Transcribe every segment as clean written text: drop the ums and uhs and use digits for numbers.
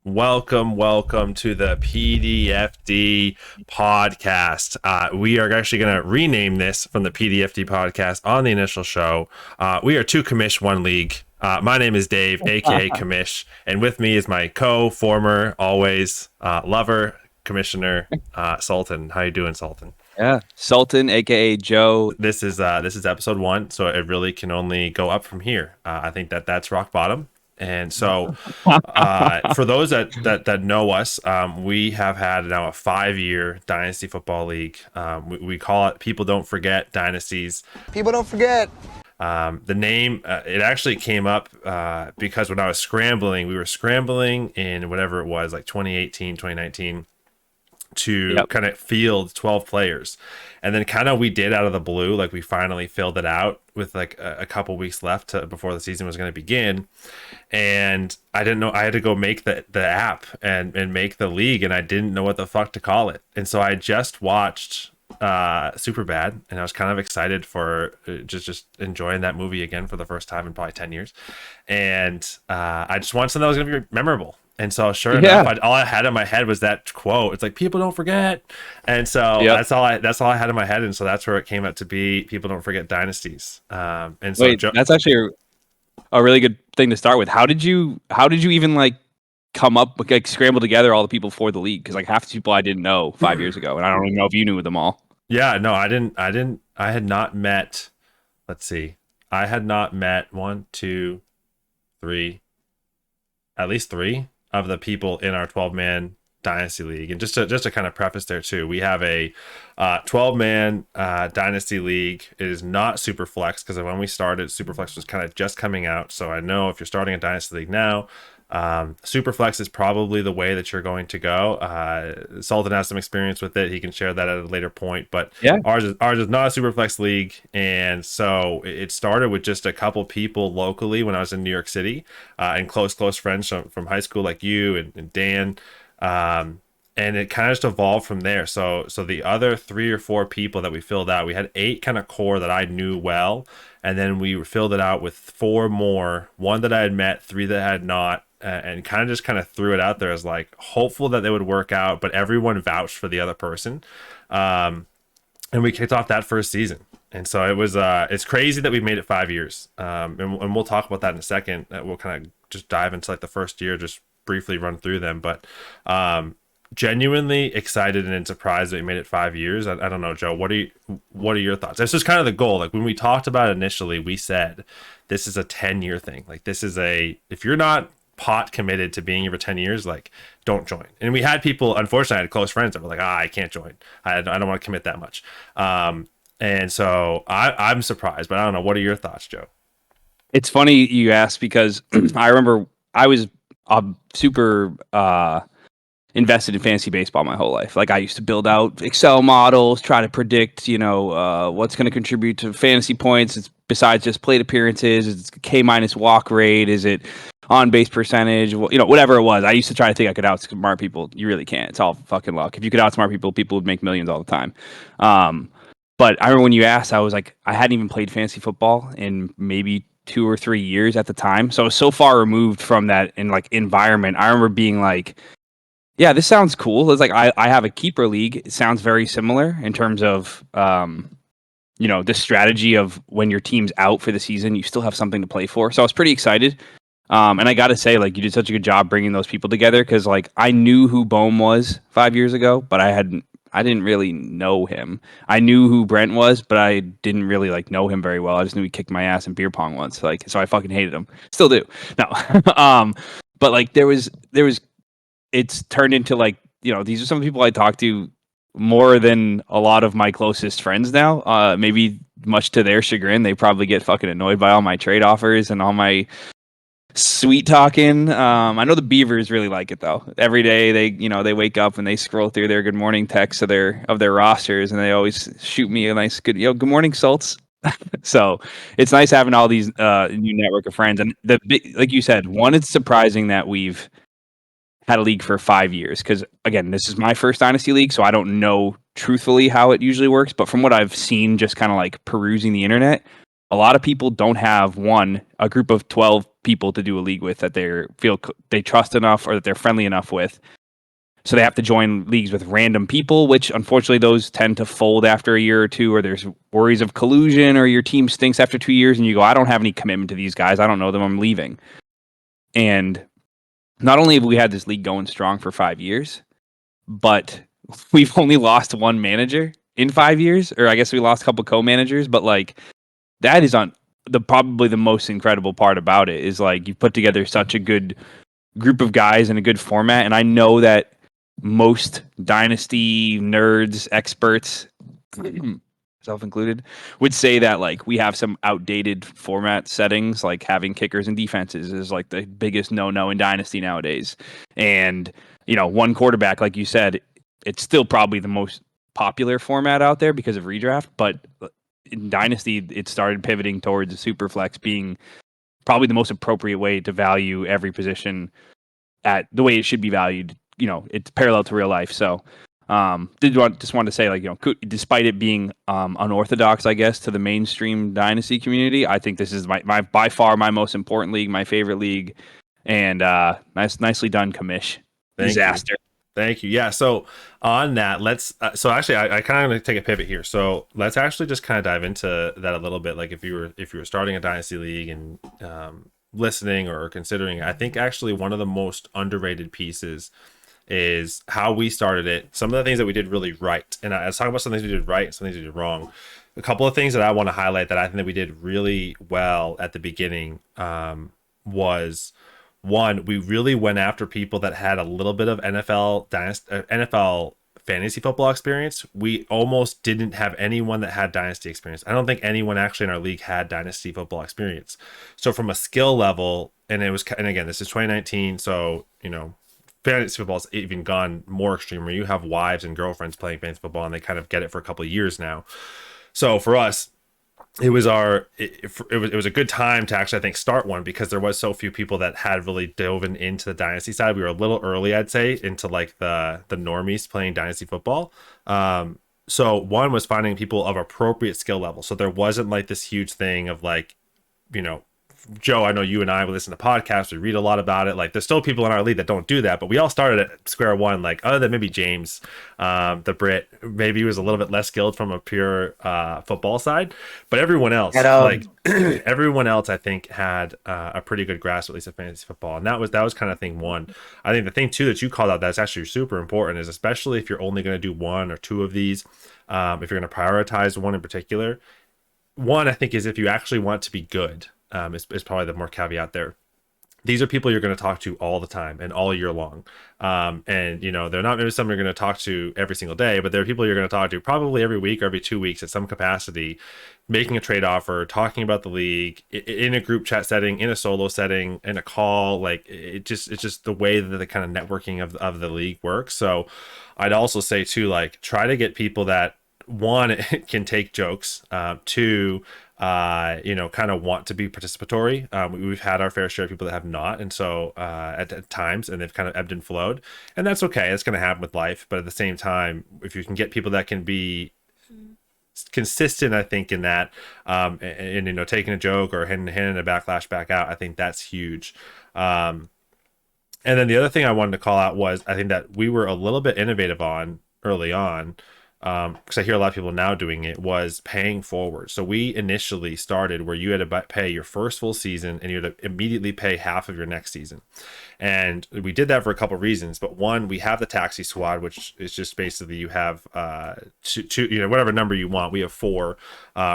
Welcome to the PDFD podcast. We are actually going to rename this from the PDFD podcast on the initial show. We are two Commish, one league. My name is Dave, aka Commish, and with me is my former, always lover, commissioner, Sultan. How you doing, Sultan? Yeah, Sultan, aka Joe. This is episode 1, so it really can only go up from here. I think that's rock bottom. And so for those that know us, we have had now a 5-year Dynasty Football League. We call it People Don't Forget Dynasties. People don't forget. The name, it actually came up because when I was scrambling, we were scrambling in whatever it was, like 2018, 2019, to kind of field 12 players. And then kind of we did out of the blue, like we finally filled it out with like a couple weeks left before the season was going to begin. And I didn't know, I had to go make the app and make the league, and I didn't know what the fuck to call it. And so I just watched Superbad, and I was kind of excited for just enjoying that movie again for the first time in probably 10 years. And I just wanted something that was going to be memorable. And so sure enough, all I had in my head was that quote. It's like, people don't forget. And so that's all I had in my head. And so that's where it came out to be. People don't forget dynasties. And so that's actually a really good thing to start with. How did you even like come up, like scramble together all the people for the league? Because like half the people I didn't know 5 years ago, and I don't even know if you knew them all. Yeah, no, I didn't. I had not met. Let's see. I had not met 1, 2, 3, at least 3 of the people in our 12-man Dynasty League. And just to kind of preface there too, we have a 12-man Dynasty League. It is not Superflex, because when we started, Superflex was kind of just coming out. So I know if you're starting a Dynasty League now, Superflex is probably the way that you're going to go. Sultan has some experience with it. He can share that at a later point, but ours is not a Superflex league. And so it started with just a couple people locally when I was in New York City, and close friends from high school, like you and Dan. And it kind of just evolved from there. So the other 3 or 4 people that we filled out, we had 8 kind of core that I knew well. And then we filled it out with 4 more, 1 that I had met, 3 that I had not. And kind of threw it out there as like hopeful that they would work out, but everyone vouched for the other person. And we kicked off that first season. And so it was, it's crazy that we made it 5 years. And we'll talk about that in a second. We'll kind of just dive into like the first year, just briefly run through them. But genuinely excited and surprised that we made it 5 years. I don't know, Joe, what are your thoughts? This is kind of the goal. Like when we talked about it initially, we said this is a 10-year thing. Like this is if you're not pot committed to being here for 10 years, like don't join. And we had people, unfortunately, I had close friends that were like, I can't join. I don't want to commit that much. And so I'm surprised, but I don't know. What are your thoughts, Joe? It's funny you asked, because I remember I was super invested in fantasy baseball my whole life. Like I used to build out Excel models, try to predict, what's going to contribute to fantasy points. It's besides just plate appearances. It's K- walk rate. Is it on base percentage? Whatever it was. I used to try to think I could outsmart people. You really can't. It's all fucking luck. If you could outsmart people, people would make millions all the time. But I remember when you asked, I was like, I hadn't even played fantasy football in maybe 2 or 3 years at the time. So I was so far removed from that environment. I remember being like, yeah, this sounds cool. It's like I have a keeper league. It sounds very similar in terms of the strategy of when your team's out for the season, you still have something to play for. So I was pretty excited. And I got to say, like, you did such a good job bringing those people together, because like I knew who Bohm was 5 years ago, but I didn't really know him. I knew who Brent was, but I didn't really like know him very well. I just knew he kicked my ass in beer pong once, so I fucking hated him. Still do. No. But like there was it's turned into like, these are some people I talk to more than a lot of my closest friends now. Maybe much to their chagrin, they probably get fucking annoyed by all my trade offers and all my sweet talking. I know the Beavers really like it though. Every day they wake up and they scroll through their good morning texts of their rosters, and they always shoot me a nice good morning Sults. So it's nice having all these new network of friends. And like you said, one, it's surprising that we've had a league for 5 years, because again, this is my first Dynasty League, so I don't know truthfully how it usually works, but from what I've seen, just kind of like perusing the internet, a lot of people don't have a group of 12 people to do a league with that they trust enough or that they're friendly enough with. So they have to join leagues with random people, which unfortunately those tend to fold after a year or two, or there's worries of collusion, or your team stinks after 2 years and you go, I don't have any commitment to these guys. I don't know them. I'm leaving. And not only have we had this league going strong for 5 years, but we've only lost one manager in 5 years, or I guess we lost a couple co-managers, but like that is probably the most incredible part about it is like you put together such a good group of guys in a good format. And I know that most dynasty nerds, experts, self included, would say that like we have some outdated format settings, like having kickers and defenses is like the biggest no in dynasty nowadays. And, one quarterback, like you said, it's still probably the most popular format out there because of redraft, but in dynasty, it started pivoting towards super flex being probably the most appropriate way to value every position at the way it should be valued. It's parallel to real life. So just wanted to say, like, despite it being unorthodox, I guess, to the mainstream dynasty community, I think this is my by far my most important league, my favorite league, and nicely done, Commish. Disaster. Thank you. Yeah. So on that, let's. So actually, I kind of going to take a pivot here. So let's actually just kind of dive into that a little bit. Like if you were starting a dynasty league and listening or considering, I think actually one of the most underrated pieces is how we started it. Some of the things that we did really right, and I was talking about some things we did right and some things we did wrong. A couple of things that I want to highlight that I think that we did really well at the beginning was. One, we really went after people that had a little bit of NFL fantasy football experience. We almost didn't have anyone that had dynasty experience. I don't think anyone actually in our league had dynasty football experience. So from a skill level, and again, this is 2019, so fantasy football's even gone more extreme where you have wives and girlfriends playing fantasy football and they kind of get it for a couple of years now. So for us, it was a good time to actually, I think, start one because there was so few people that had really dove into the dynasty side. We were a little early, I'd say, into like the normies playing dynasty football. So one was finding people of appropriate skill level. So there wasn't like this huge thing of like, Joe, I know you and I would listen to podcasts, we read a lot about it. Like there's still people in our league that don't do that, but we all started at square one. Like other than maybe James, the Brit, maybe he was a little bit less skilled from a pure football side, but everyone else, everyone else, I think had a pretty good grasp at least of fantasy football, and that was kind of thing one. I think the thing two that you called out that's actually super important is especially if you're only going to do one or two of these, if you're going to prioritize one in particular. One, I think, is if you actually want to be good. Is probably the more caveat there. These are people you're going to talk to all the time and all year long. And, they're not maybe someone you're going to talk to every single day, but they're people you're going to talk to probably every week or every 2 weeks at some capacity, making a trade offer, talking about the league in a group chat setting, in a solo setting, in a call. Like it's just the way that the kind of networking of the league works. So I'd also say too, like try to get people that one can take jokes, two, kind of want to be participatory. We've had our fair share of people that have not, and so at times, and they've kind of ebbed and flowed, and that's okay. It's going to happen with life, but at the same time, if you can get people that can be consistent, I think in that, and taking a joke or handing a backlash back out, I think that's huge. And then the other thing I wanted to call out was I think that we were a little bit innovative on early on. Because I hear a lot of people now doing it, was paying forward. So we initially started where you had to pay your first full season and you had to immediately pay half of your next season. And we did that for a couple of reasons. But one, we have the taxi squad, which is just basically you have two, whatever number you want. We have 4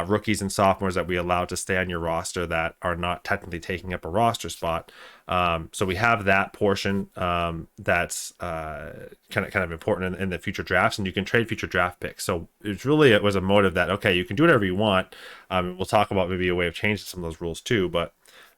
rookies and sophomores that we allow to stay on your roster that are not technically taking up a roster spot. So we have that portion that's kind of important in the future drafts, and you can trade future draft picks. So it was a motive that, okay, you can do whatever you want. We'll talk about maybe a way of changing some of those rules too, but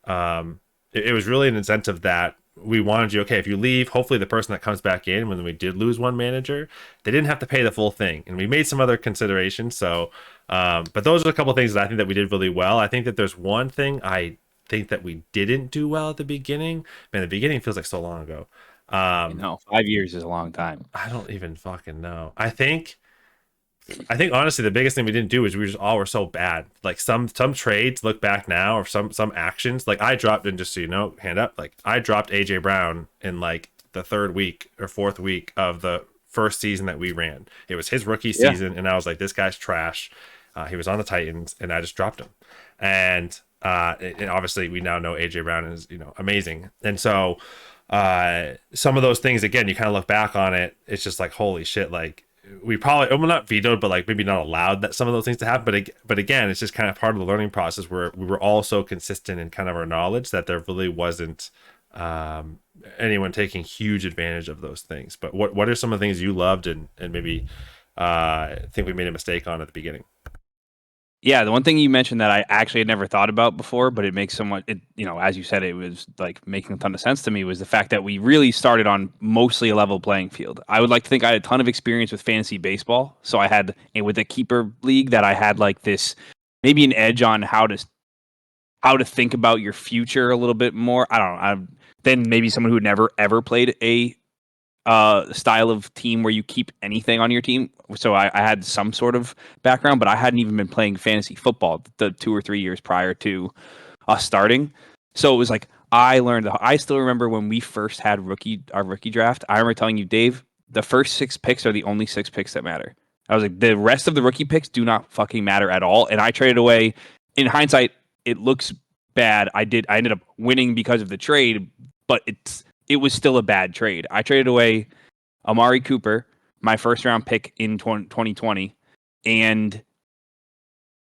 it was really an incentive that we wanted you, okay, if you leave, hopefully the person that comes back in, when we did lose one manager, they didn't have to pay the full thing. And we made some other considerations. So, but those are a couple of things that I think that we did really well. I think that there's one thing I think that we didn't do well at the beginning. Man, the beginning feels like so long ago. 5 years is a long time. I don't even fucking know. I think I think honestly the biggest thing we didn't do is we just all were so bad. Like some trades look back now, or some actions. Like I dropped, and just so you know, hand up. Like I dropped AJ Brown in like the third week or fourth week of the first season that we ran. It was his rookie season, and I was like, this guy's trash. He was on the Titans, and I just dropped him. And obviously we now know AJ Brown is, you know, amazing. And so some of those things, again, you kind of look back on it, it's just like, holy shit, like we probably, well, not vetoed, but like maybe not allowed that some of those things to happen. But again, it's just kind of part of the learning process where we were all so consistent in kind of our knowledge that there really wasn't anyone taking huge advantage of those things. But what are some of the things you loved and maybe think we made a mistake on at the beginning? Yeah, the one thing you mentioned that I actually had never thought about before, but it makes somewhat, you know, as you said, it was like making a ton of sense to me, was the fact that we really started on mostly a level playing field. I would like to think I had a ton of experience with fantasy baseball, so I had with the keeper league that I had like this maybe an edge on how to think about your future a little bit more. I don't know. Then maybe someone who had never ever played a style of team where you keep anything on your team. So I had some sort of background, but I hadn't even been playing fantasy football the 2 or 3 years prior to us starting. So it was like I learned. I still remember when we first had our rookie draft. I remember telling you, Dave, the first 6 picks are the only 6 picks that matter. I was like, the rest of the rookie picks do not fucking matter at all. And I traded away. In hindsight, it looks bad. I ended up winning because of the trade, but it was still a bad trade. I traded away Amari Cooper, my first round pick in 2020, and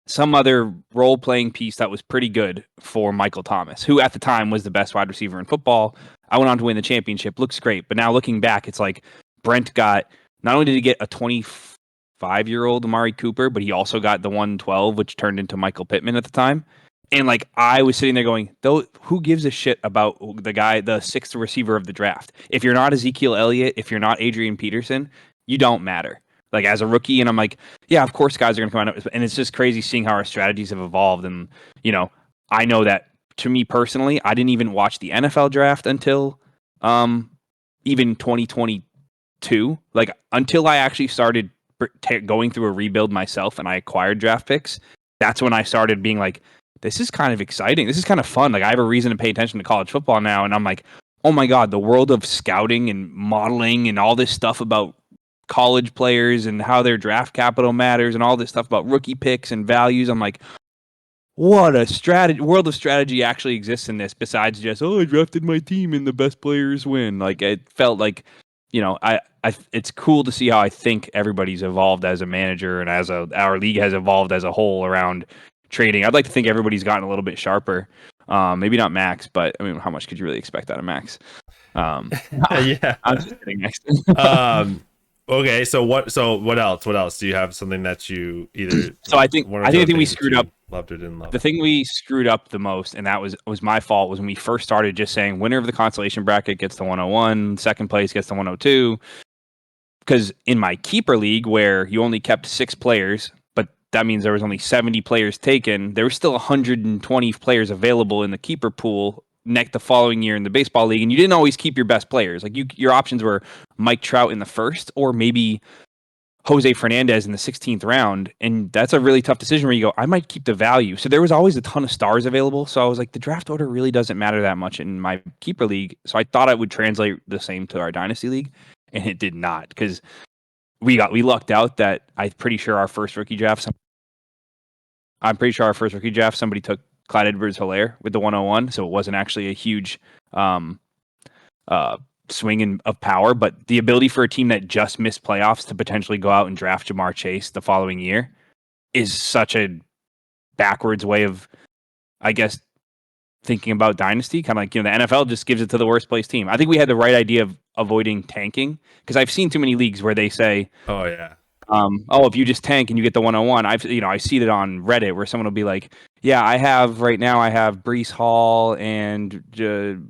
some other role playing piece that was pretty good for Michael Thomas, who at the time was the best wide receiver in football. I went on to win the championship. Looks great. But now looking back, it's like Brent got, not only did he get a 25-year-old Amari Cooper, but he also got the 112, which turned into Michael Pittman at the time. And like I was sitting there going, though, who gives a shit about the guy, the 6th receiver of the draft? If you're not Ezekiel Elliott, if you're not Adrian Peterson, you don't matter. Like as a rookie, and I'm like, yeah, of course guys are going to come out. And it's just crazy seeing how our strategies have evolved. And, you know, I know that to me personally, I didn't even watch the NFL draft until even 2022. Like until I actually started going through a rebuild myself and I acquired draft picks, that's when I started being like, this is kind of exciting. This is kind of fun. Like I have a reason to pay attention to college football now. And I'm like, oh my God, the world of scouting and modeling and all this stuff about college players and how their draft capital matters and all this stuff about rookie picks and values. I'm like, what a strategy, world of strategy actually exists in this besides just, oh, I drafted my team and the best players win. Like it felt like, you know, it's cool to see how I think everybody's evolved as a manager and our league has evolved as a whole around trading. I'd like to think everybody's gotten a little bit sharper. Maybe not Max, but I mean, how much could you really expect out of Max? Yeah. I'm just kidding. Next. Okay. So what else? What else? Do you have something that you either? So I think we screwed up. Loved or didn't love. The thing we screwed up the most, and that was my fault, was when we first started just saying winner of the consolation bracket gets the 101, second place gets the 102. Because in my keeper league, where you only kept 6 players, that means there was only 70 players taken. There were still 120 players available in the keeper pool the following year in the baseball league, and you didn't always keep your best players. Like your options were Mike Trout in the first, or maybe Jose Fernandez in the 16th round, and that's a really tough decision where you go, I might keep the value. So there was always a ton of stars available. So I was like, the draft order really doesn't matter that much in my keeper league. So I thought I would translate the same to our dynasty league, and it did not, because we lucked out that I'm pretty sure our first rookie draft, somebody took Clyde Edwards-Helaire with the 101, so it wasn't actually a huge swing of power, but the ability for a team that just missed playoffs to potentially go out and draft Jamar Chase the following year is such a backwards way of, I guess, thinking about dynasty. Kind of like, you know, the NFL just gives it to the worst place team. I think we had the right idea of avoiding tanking, because I've seen too many leagues where they say, oh yeah, if you just tank and you get the 101, I see that on Reddit where someone will be like, yeah, I have Breece Hall and Bijan,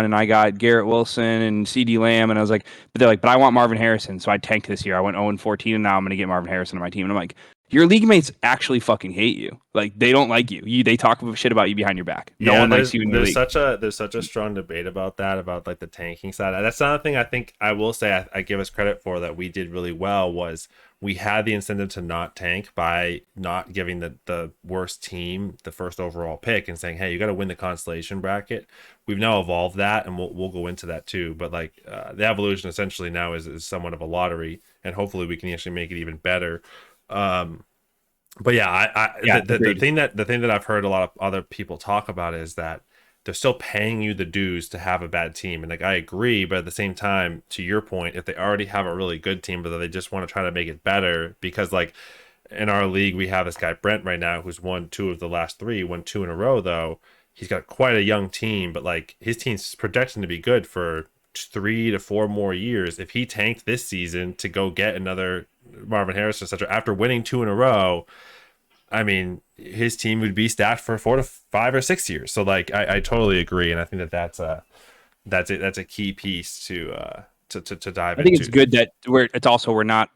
and I got Garrett Wilson and CD Lamb, and I was like, but I want Marvin Harrison, so I tanked this year. I went 0-14, and now I'm going to get Marvin Harrison on my team, and I'm like, your league mates actually fucking hate you. Like they don't like you. They talk shit about you behind your back. No one likes you in your league. There's such a strong debate about that, about like the tanking side. That's another thing I think I will say I give us credit for that we did really well was we had the incentive to not tank by not giving the worst team the first overall pick and saying, hey, you got to win the consolation bracket. We've now evolved that, and we'll go into that too. But like the evolution essentially now is somewhat of a lottery, and hopefully we can actually make it even better. But yeah, the thing that I've heard a lot of other people talk about is that they're still paying you the dues to have a bad team. And like, I agree, but at the same time, to your point, if they already have a really good team, but they just want to try to make it better, because like in our league, we have this guy, Brent, right now, who's won 2 of the last 3, won 2 in a row, though. He's got quite a young team, but like his team's projecting to be good for 3 to 4 more years. If he tanked this season to go get another Marvin Harrison, etc., after winning 2 in a row, I mean, his team would be stacked for 4 to 5 or 6 years. So like, I totally agree, and I think that's a key piece to dive into. I think it's good that we're not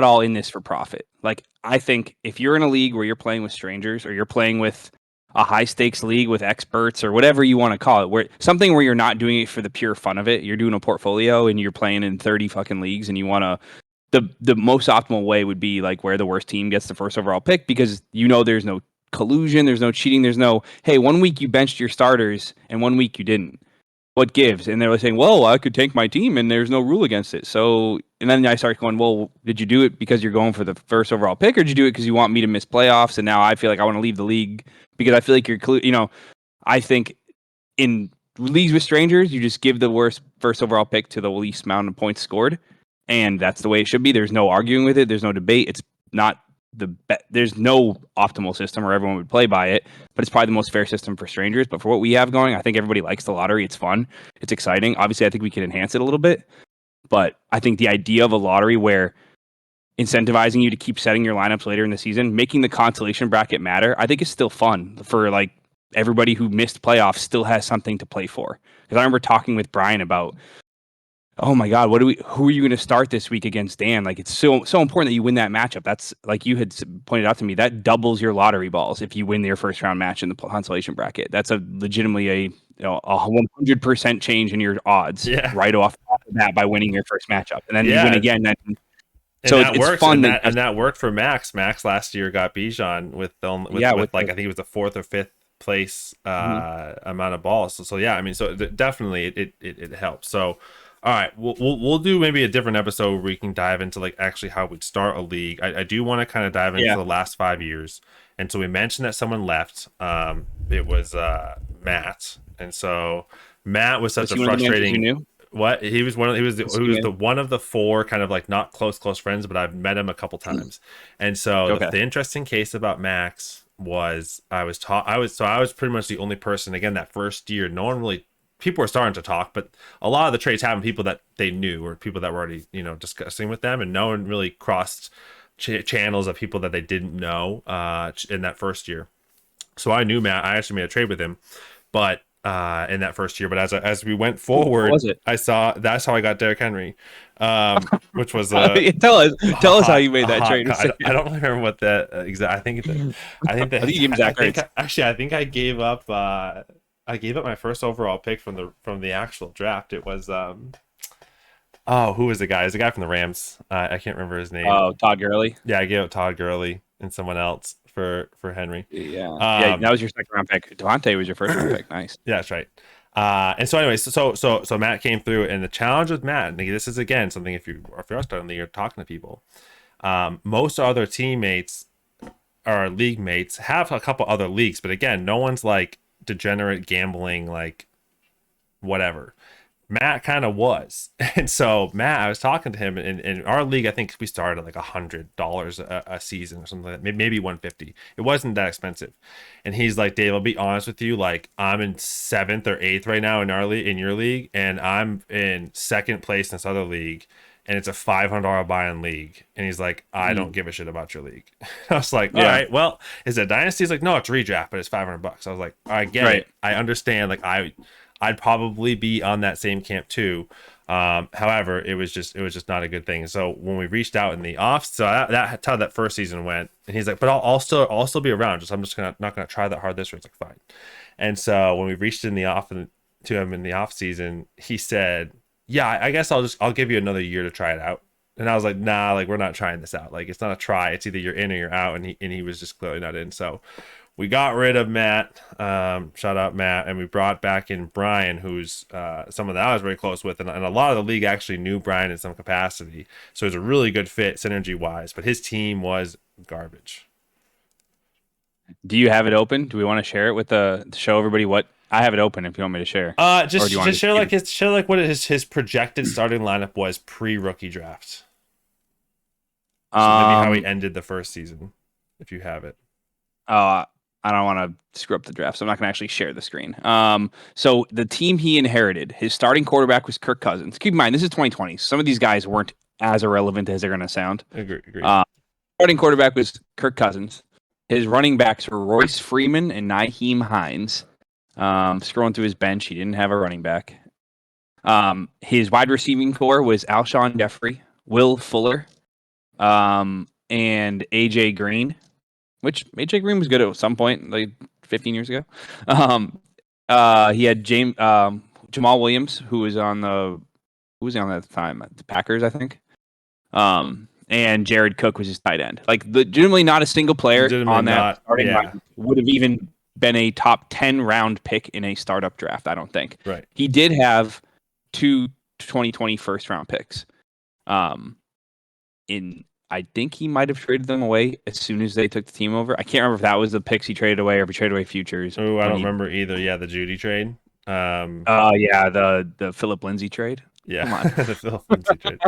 all in this for profit. Like, I think if you're in a league where you're playing with strangers, or you're playing with a high stakes league with experts, or whatever you want to call it, where you're not doing it for the pure fun of it, you're doing a portfolio and you're playing in 30 fucking leagues, and you want to. The most optimal way would be like where the worst team gets the first overall pick, because there's no collusion, there's no cheating, there's no, hey, 1 week you benched your starters and 1 week you didn't. What gives? And they're saying, well, I could tank my team and there's no rule against it. So, and then I start going, well, did you do it because you're going for the first overall pick, or did you do it because you want me to miss playoffs? And now I feel like I want to leave the league because I feel like I think in leagues with strangers, you just give the worst first overall pick to the least amount of points scored. And that's the way it should be. There's no arguing with it. There's no debate. It's not there's no optimal system where everyone would play by it, but it's probably the most fair system for strangers. But for what we have going, I think everybody likes the lottery. It's fun. It's exciting. Obviously, I think we can enhance it a little bit. But I think the idea of a lottery where incentivizing you to keep setting your lineups later in the season, making the consolation bracket matter, I think is still fun for like everybody who missed playoffs still has something to play for. Because I remember talking with Brian about, oh my God, who are you going to start this week against Dan? Like, it's so important that you win that matchup. That's, like you had pointed out to me, that doubles your lottery balls if you win your first round match in the consolation bracket. That's legitimately a 100% change in your odds right off the bat by winning your first matchup. And then you win again. So it's fun. And that worked for Max. Max last year got Bijan with I think it was the 4th or 5th place amount of balls. So yeah, I mean, so definitely it helps. So all right, we'll do maybe a different episode where we can dive into like actually how we'd start a league. I do want to kind of dive into the last 5 years. And so we mentioned that someone left. It was Matt. And so Matt was such a frustrating. What he was one of the one of the 4 kind of like not close friends, but I've met him a couple times. And so the interesting case about Max was I was pretty much the only person, again, that first year. No one really, people were starting to talk, but a lot of the trades happened people that they knew or people that were already discussing with them, and no one really crossed channels of people that they didn't know in that first year. So I knew Matt. I actually made a trade with him, but in that first year. But as we went forward, I saw that's how I got Derrick Henry, which was tell us how you made that trade. I don't remember what that exact. I think I gave up. I gave up my first overall pick from the actual draft. It was who was the guy? It was the guy from the Rams. I can't remember his name. Oh, Todd Gurley. Yeah, I gave up Todd Gurley and someone else for Henry. Yeah, that was your second round pick. Devontae was your first round pick. Nice. Yeah, that's right. And so anyways, so Matt came through, and the challenge with Matt, and this is again something if you're starting, you're talking to people. Most other teammates or league mates have a couple other leagues, but again, no one's like degenerate gambling, like whatever. Matt kind of was. And so Matt, I was talking to him in our league. I think we started at like $100 a season or something like that, maybe $150. It wasn't that expensive. And he's like, Dave, I'll be honest with you, like I'm in 7th or 8th right now in your league, and I'm in 2nd place in this other league, and it's a $500 buy-in league. And he's like, I don't give a shit about your league. I was like, all right, well, is it Dynasty? He's like, no, it's redraft, but it's $500. I was like, I get it. I understand. Like I'd probably be on that same camp too. However, it was just not a good thing. So when we reached out in the off, so that's how that first season went. And he's like, but I'll still be around. I'm just not gonna try that hard this year. It's like fine. And so when we reached in the off to him in the off season, he said, yeah, I guess I'll give you another year to try it out. And I was like, nah, like we're not trying this out. Like it's not a try. It's either you're in or you're out. And he was just clearly not in. So we got rid of Matt. Shout out Matt, and we brought back in Brian, who's someone that I was very close with, and a lot of the league actually knew Brian in some capacity. So it was a really good fit synergy wise. But his team was garbage. Do you have it open? Do we want to share it with to show everybody what? I have it open if you want me to share. Just share like what his projected starting lineup was pre-rookie draft. So maybe how he ended the first season, if you have it. I don't want to screw up the draft, so I'm not going to actually share the screen. So the team he inherited, his starting quarterback was Kirk Cousins. Keep in mind, this is 2020. Some of these guys weren't as irrelevant as they're going to sound. Agree. Starting quarterback was Kirk Cousins. His running backs were Royce Freeman and Nyheim Hines. Scrolling through his bench, he didn't have a running back. His wide receiving core was Alshon Jeffrey, Will Fuller, and AJ Green. Which AJ Green was good at some point, like 15 years ago. He had Jamal Williams, who was on at the time? The Packers, I think. And Jared Cook was his tight end. Like legitimately not a single player on that starting line would have even been a top 10 round pick in a startup draft, I don't think. Right. He did have 2 2020 first round picks. I think he might have traded them away as soon as they took the team over. I can't remember if that was the picks he traded away or if he traded away futures. Oh, I don't remember either. Yeah, the Judy trade. The Philip Lindsay trade. Yeah, the Philip Lindsay trade.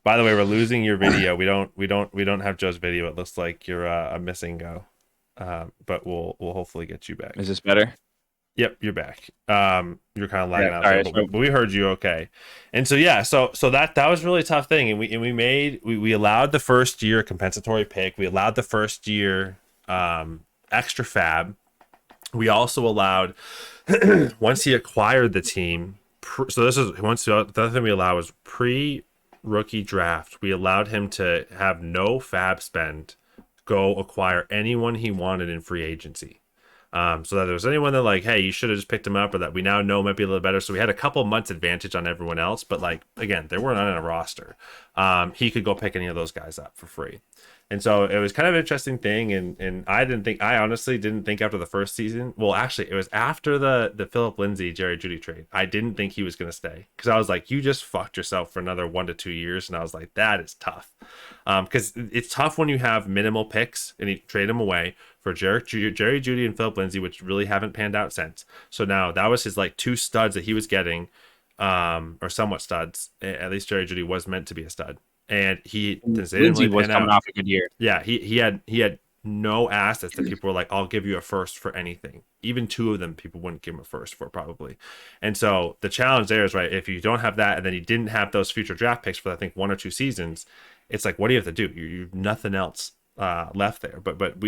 By the way, we're losing your video. We don't have Joe's video. It looks like you're a missing go. But we'll hopefully get you back. Is this better? Yep, you're back. You're kind of lagging out there, right, but we heard you okay. And so that was a really tough thing, and we allowed the first year compensatory pick. We allowed the first year extra fab. We also allowed once he acquired the team. So this is the other thing we allowed was pre-rookie draft. We allowed him to have no fab spend, go acquire anyone he wanted in free agency. So that there was anyone that like, hey, you should have just picked him up, or that we now know might be a little better. So we had a couple months advantage on everyone else, but like again, they weren't on a roster. He could go pick any of those guys up for free. And so it was kind of an interesting thing, and I honestly didn't think after the first season. Well, actually, it was after the Philip Lindsay Jerry Jeudy trade. I didn't think he was going to stay because I was like, you just fucked yourself for another 1 to 2 years, and I was like, that is tough, because it's tough when you have minimal picks and you trade them away for Jerry Jeudy and Philip Lindsay, which really haven't panned out since. So now that was his like 2 studs that he was getting, or somewhat studs. At least Jerry Jeudy was meant to be a stud. And Lindsay was coming off a good year. Yeah, he had no assets that people were like, I'll give you a first for anything. Even 2 of them, people wouldn't give him a first for probably. And so the challenge there is, right, if you don't have that, and then you didn't have those future draft picks for I think 1 or 2 seasons, it's like, what do you have to do? You've nothing else left there. But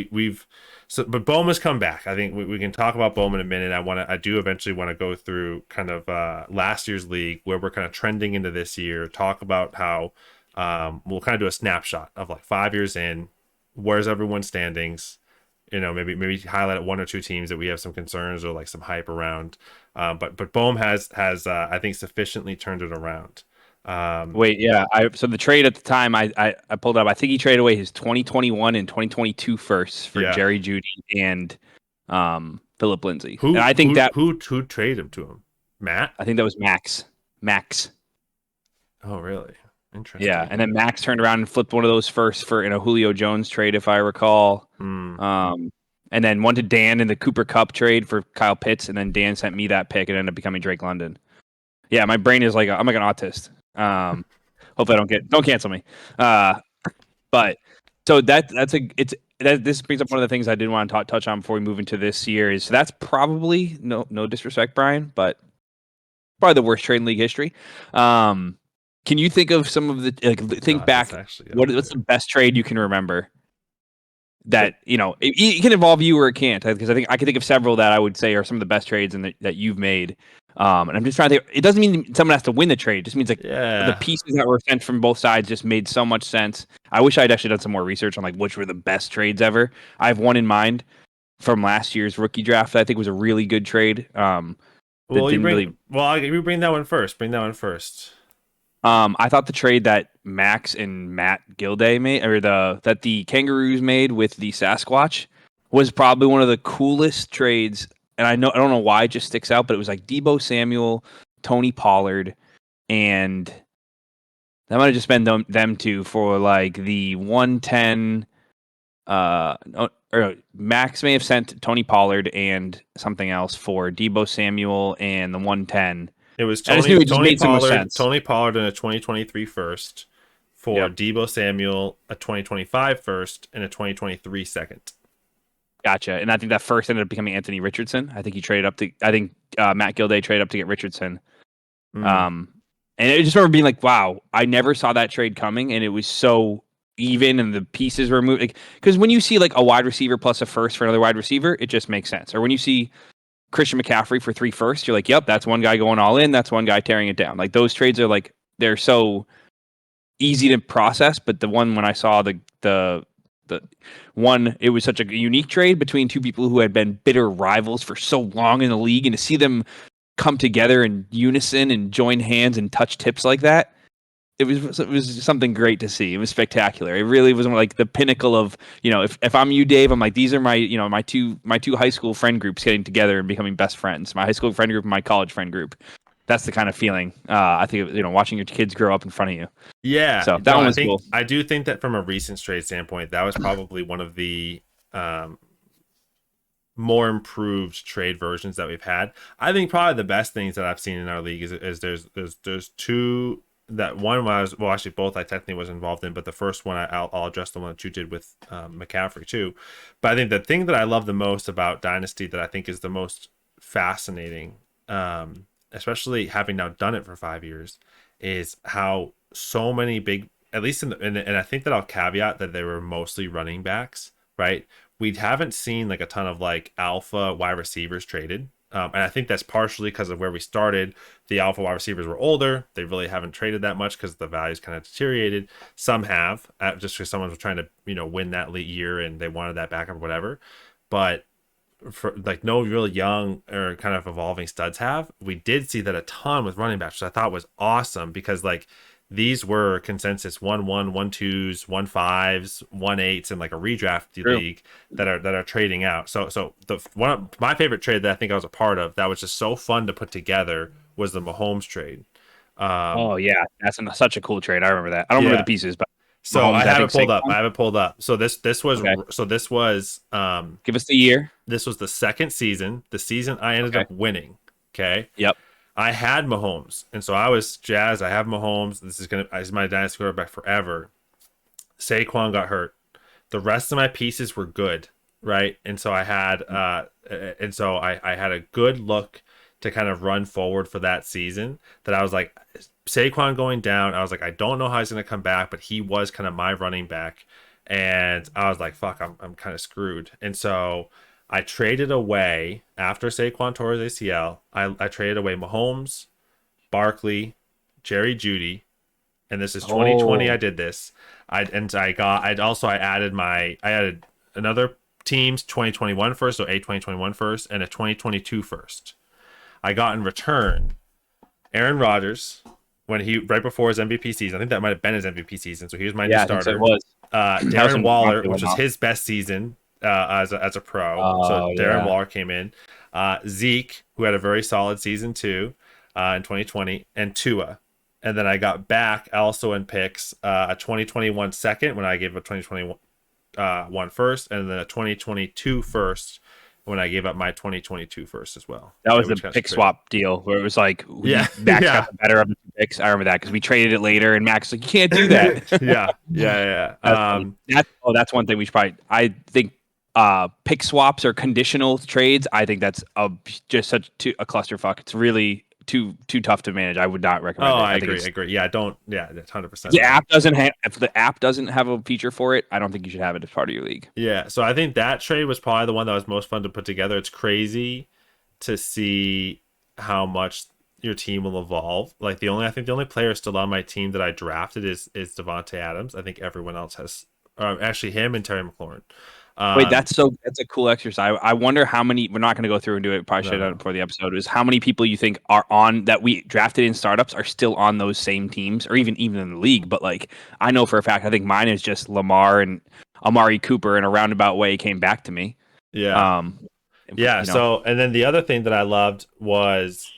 Bowman's come back. I think we can talk about Bowman in a minute. I do eventually want to go through kind of last year's league where we're kind of trending into this year. Talk about how. We'll kind of do a snapshot of like 5 years in, where's everyone's standings, maybe highlight 1 or 2 teams that we have some concerns or like some hype around. But Bohm has I think sufficiently turned it around. So the trade at the time I pulled up, I think he traded away his 2021 and 2022 firsts for Jerry Jeudy and Philip Lindsay. Who traded him to him? Matt? I think that was Max. Oh, really? Interesting. Yeah, and then Max turned around and flipped one of those first in a Julio Jones trade, if I recall. And then one to Dan in the Cooper Kupp trade for Kyle Pitts, and then Dan sent me that pick and ended up becoming Drake London. Yeah, my brain is like I'm like an autist. Hopefully don't cancel me. But so this brings up one of the things I did want to touch on before we move into this year is that's probably no disrespect, Brian, but probably the worst trade in league history. Can you think of some of the think back? What's the best trade you can remember? That it can involve you or it can't, because I think I can think of several that I would say are some of the best trades that you've made. And I'm just trying to think, it doesn't mean someone has to win the trade. It just means like the Yeah. pieces that were sent from both sides just made so much sense. I wish I'd actually done some more research on like which were the best trades ever. I have one in mind from last year's rookie draft that I think was a really good trade. That didn't really. Well, you bring that one first. Bring that one first. I thought the trade that Max and Matt Gilday made, or that the Kangaroos made with the Sasquatch, was probably one of the coolest trades. And I don't know why it just sticks out, but it was like Debo Samuel, Tony Pollard, and that might have just been them two for like the 110. Or Max may have sent Tony Pollard and something else for Debo Samuel and the 110. It was I just knew it just Tony made so much Pollard, sense. Tony Pollard in a 2023 first for Yep. Debo Samuel, a 2025 first, and a 2023 second. Gotcha. And I think that first ended up becoming Anthony Richardson. I think he traded up to. I think Matt Gilday traded up to get Richardson. And I just remember being like, "Wow, I never saw that trade coming," and it was so even, and the pieces were moving. Because when you see like a wide receiver plus a first for another wide receiver, it just makes sense. Or when you see Christian McCaffrey for 3 firsts, you're like, "Yep, that's one guy going all in. That's one guy tearing it down." Like those trades are like they're so easy to process. But the one when I saw the one, it was such a unique trade between two people who had been bitter rivals for so long in the league, and to see them come together in unison and join hands and touch tips like that, it was something great to see. It was spectacular. It really was like the pinnacle of, if I'm you, Dave, I'm like, these are my my two high school friend groups getting together and becoming best friends. My high school friend group and my college friend group. That's the kind of feeling I think, watching your kids grow up in front of you. Yeah, So that one was cool. I do think that from a recent trade standpoint, that was probably one of the more improved trade versions that we've had. I think probably the best things that I've seen in our league is there's two. That one was, well, actually both I technically was involved in, but the first one I'll address the one that you did with McCaffrey too. But I think the thing that I love the most about Dynasty, that I think is the most fascinating, especially having now done it for 5 years, is how so many big, at least and I think that I'll caveat that they were mostly running backs, right? We haven't seen like a ton of like alpha wide receivers traded. And I think that's partially because of where we started. The alpha wide receivers were older. They really haven't traded that much because the values kind of deteriorated. Some have, just because someone was trying to, win that late year and they wanted that backup or whatever. But for like no really young or kind of evolving studs have. We did see that a ton with running backs, which I thought was awesome because like these were consensus 1-1, 1-2s, 1-5s, 1-8s, and like a redraft league that are trading out. So the one of my favorite trade that I think I was a part of that was just so fun to put together was the Mahomes trade. Oh yeah, that's such a cool trade. I remember that. I don't remember the pieces, but so Mahomes, I have it pulled up. Saquon? I have it pulled up. So this was Okay. Give us the year. This was the second season. The season I ended up winning. Okay. Yep. I had Mahomes, and so I was jazzed. I have Mahomes. This is my dynasty quarterback forever. Saquon got hurt. The rest of my pieces were good, right? And so I had, I had a good look to kind of run forward for that season. That I was like, Saquon going down. I was like, I don't know how he's going to come back, but he was kind of my running back, and I was like, fuck, I'm kind of screwed. And so I traded away after Saquon tore his ACL. I traded away Mahomes, Barkley, Jerry Jeudy, and this is 2020. I did this. I added another team's 2021 first, so a 2021 first, and a 2022 first. I got in return Aaron Rodgers right before his MVP season. I think that might have been his MVP season. So he was my new starter. So it was. Darren Waller, which was his best season as a pro. So Darren Waller came in. Zeke, who had a very solid season too in 2020, and Tua. And then I got back also in picks a 2021 second when I gave up 2021 first, and then a 2022 first when I gave up my 2022 first as well. That was the pick swap deal where it was like, Max got the better of the picks. I remember that because we traded it later, and Max was like, you can't do that. That's one thing we should probably. I think pick swaps or conditional trades. I think that's just such a clusterfuck. It's really too tough to manage. I would not recommend it. I agree. Yeah, 100%. If the app doesn't have a feature for it, I don't think you should have it as part of your league. Yeah, so I think that trade was probably the one that was most fun to put together. It's crazy to see how much your team will evolve. Like I think the only player still on my team that I drafted is Devontae Adams. I think everyone else has actually him and Terry McLaurin. Wait, that's a cool exercise. I wonder how many. We're not going to go through and do it. Probably should have done it No. before the episode. Is how many people you think are on that we drafted in startups are still on those same teams, or even in the league. But like, I know for a fact, I think mine is just Lamar and Amari Cooper in a roundabout way came back to me. Yeah. Yeah. You know, So, and then the other thing that I loved was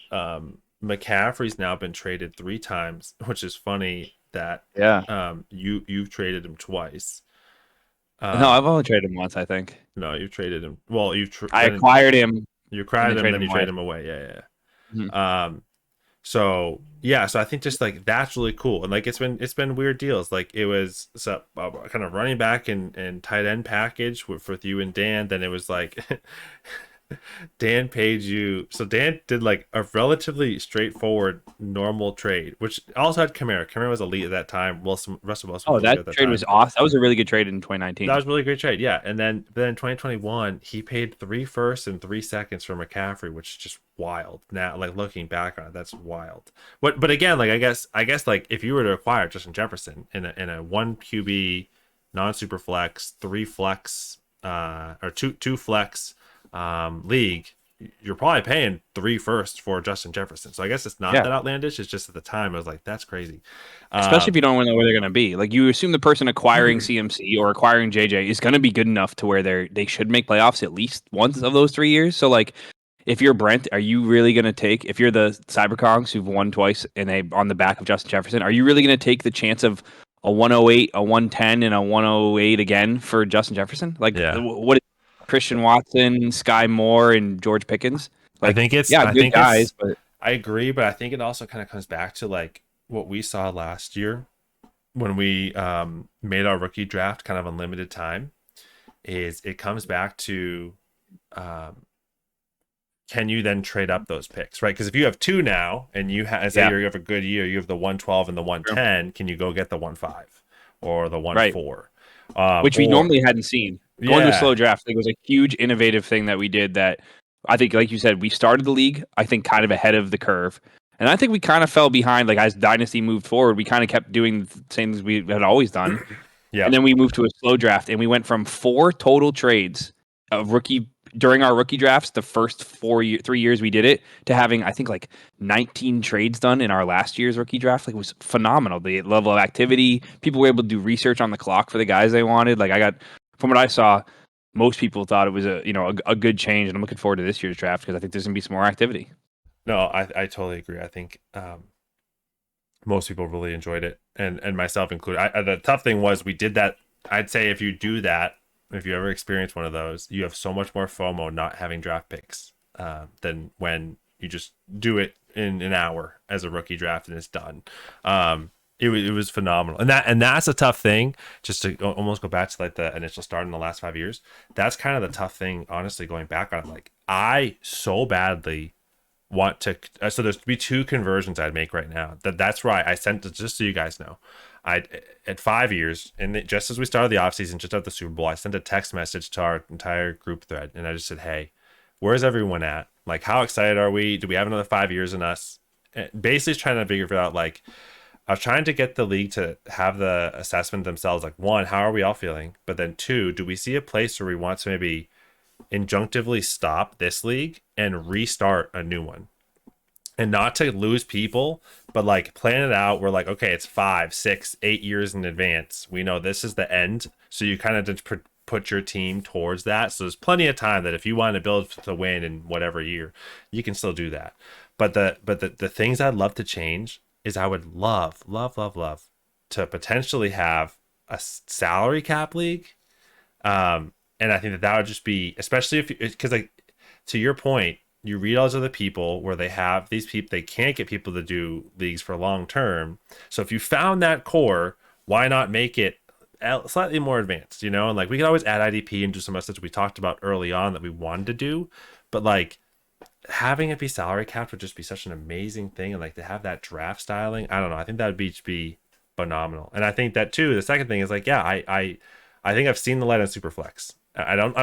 McCaffrey's now been traded 3 times, which is funny that yeah. you've traded him twice. No, I've only traded him once, I think. No, you traded him. Well, I acquired him. You acquired him, then you away. trade him away. Yeah. Mm-hmm. So yeah, so I think just like that's really cool, and like it's been weird deals. Like it was kind of running back and tight end package with you and Dan. Then it was like Dan paid you. So Dan did like a relatively straightforward normal trade, which also had Kamara. Kamara was elite at that time. Russell Wilson. Oh, was that at trade time. was awesome. That was a really good trade in 2019. That was a really great trade, yeah. And then in 2021, he paid 3 firsts and 3 seconds for McCaffrey, which is just wild. Now, like looking back on it, that's wild. But again, like I guess like if you were to acquire Justin Jefferson in a 1 QB non super flex, 3 flex, or two flex league, you're probably paying 3 firsts for Justin Jefferson. So I guess it's not that outlandish. It's just at the time I was like, that's crazy. Especially if you don't know where they're going to be. Like you assume the person acquiring CMC or acquiring JJ is going to be good enough to where they should make playoffs at least once of those 3 years. So like if you're Brent, are you really going to take, if you're the Cyberkongs who've won twice and on the back of Justin Jefferson, are you really going to take the chance of a 108, a 110, and a 108 again for Justin Jefferson? Like what is Christian Watson, Sky Moore, and George Pickens? Like, I think it's good guys, but I agree, but I think it also kind of comes back to like what we saw last year when we made our rookie draft kind of unlimited time. Is it comes back to can you then trade up those picks, right? Because if you have 2 now and you have you have a good year, you have the 112 and the 110, can you go get the 15 or the 14? Which we normally hadn't seen. Going to a slow draft, I think, was a huge innovative thing that we did that I think, like you said, we started the league, I think, kind of ahead of the curve. And I think we kind of fell behind. Like, as Dynasty moved forward, we kind of kept doing the same things we had always done. And then we moved to a slow draft, and we went from 4 total trades of during our rookie drafts, the first 3 years we did it, to having, I think, like 19 trades done in our last year's rookie draft. Like, it was phenomenal. The level of activity, people were able to do research on the clock for the guys they wanted. Like, from what I saw, most people thought it was a good change, and I'm looking forward to this year's draft because I think there's gonna be some more activity. No, I totally agree. I think most people really enjoyed it, and myself included. The tough thing was we did that. I'd say if you do that, if you ever experience one of those, you have so much more FOMO not having draft picks than when you just do it in an hour as a rookie draft and it's done. It was phenomenal, and that's a tough thing. Just to almost go back to like the initial start in the last 5 years, that's kind of the tough thing. Honestly, going back on it, like I so badly want to. So there's be 2 conversions I'd make right now. That's right. I sent it just so you guys know. I at 5 years, and just as we started the offseason, just after the Super Bowl, I sent a text message to our entire group thread, and I just said, "Hey, where's everyone at? Like, how excited are we? Do we have another 5 years in us?" And basically, trying to figure out like. I was trying to get the league to have the assessment themselves. Like, 1, how are we all feeling? But then 2, do we see a place where we want to maybe injunctively stop this league and restart a new one? And not to lose people, but like plan it out. We're like, okay, it's 5, 6, 8 years in advance. We know this is the end. So you kind of just put your team towards that. So there's plenty of time that if you want to build to win in whatever year, you can still do that. But the things I'd love to change is I would love to potentially have a salary cap league. And I think that would just be, especially because like to your point, you read all those other people where they have these people, they can't get people to do leagues for long term. So if you found that core, why not make it slightly more advanced, And like we could always add IDP and do some of the stuff we talked about early on that we wanted to do, but like having it be salary capped would just be such an amazing thing, and like to have that draft styling, I don't know. I think that would be phenomenal, and I think that too. The second thing is like, yeah, I think I've seen the light on Superflex. I don't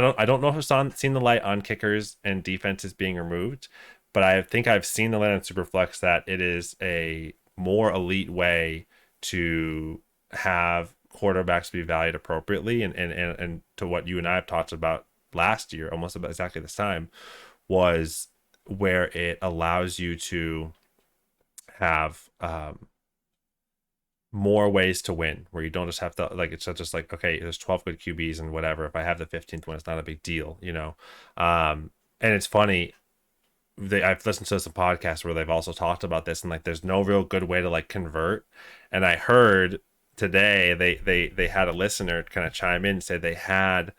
know if I've seen the light on kickers and defenses being removed, but I think I've seen the land in Superflex that it is a more elite way to have quarterbacks be valued appropriately, and to what you and I have talked about last year, almost about exactly this time, was where it allows you to have more ways to win, where you don't just have to, like, it's not just like, okay, there's 12 good QBs and whatever, if I have the 15th one, it's not a big deal, and it's funny, I've listened to some podcasts where they've also talked about this, and like there's no real good way to like convert. And I heard today they had a listener kind of chime in and say they had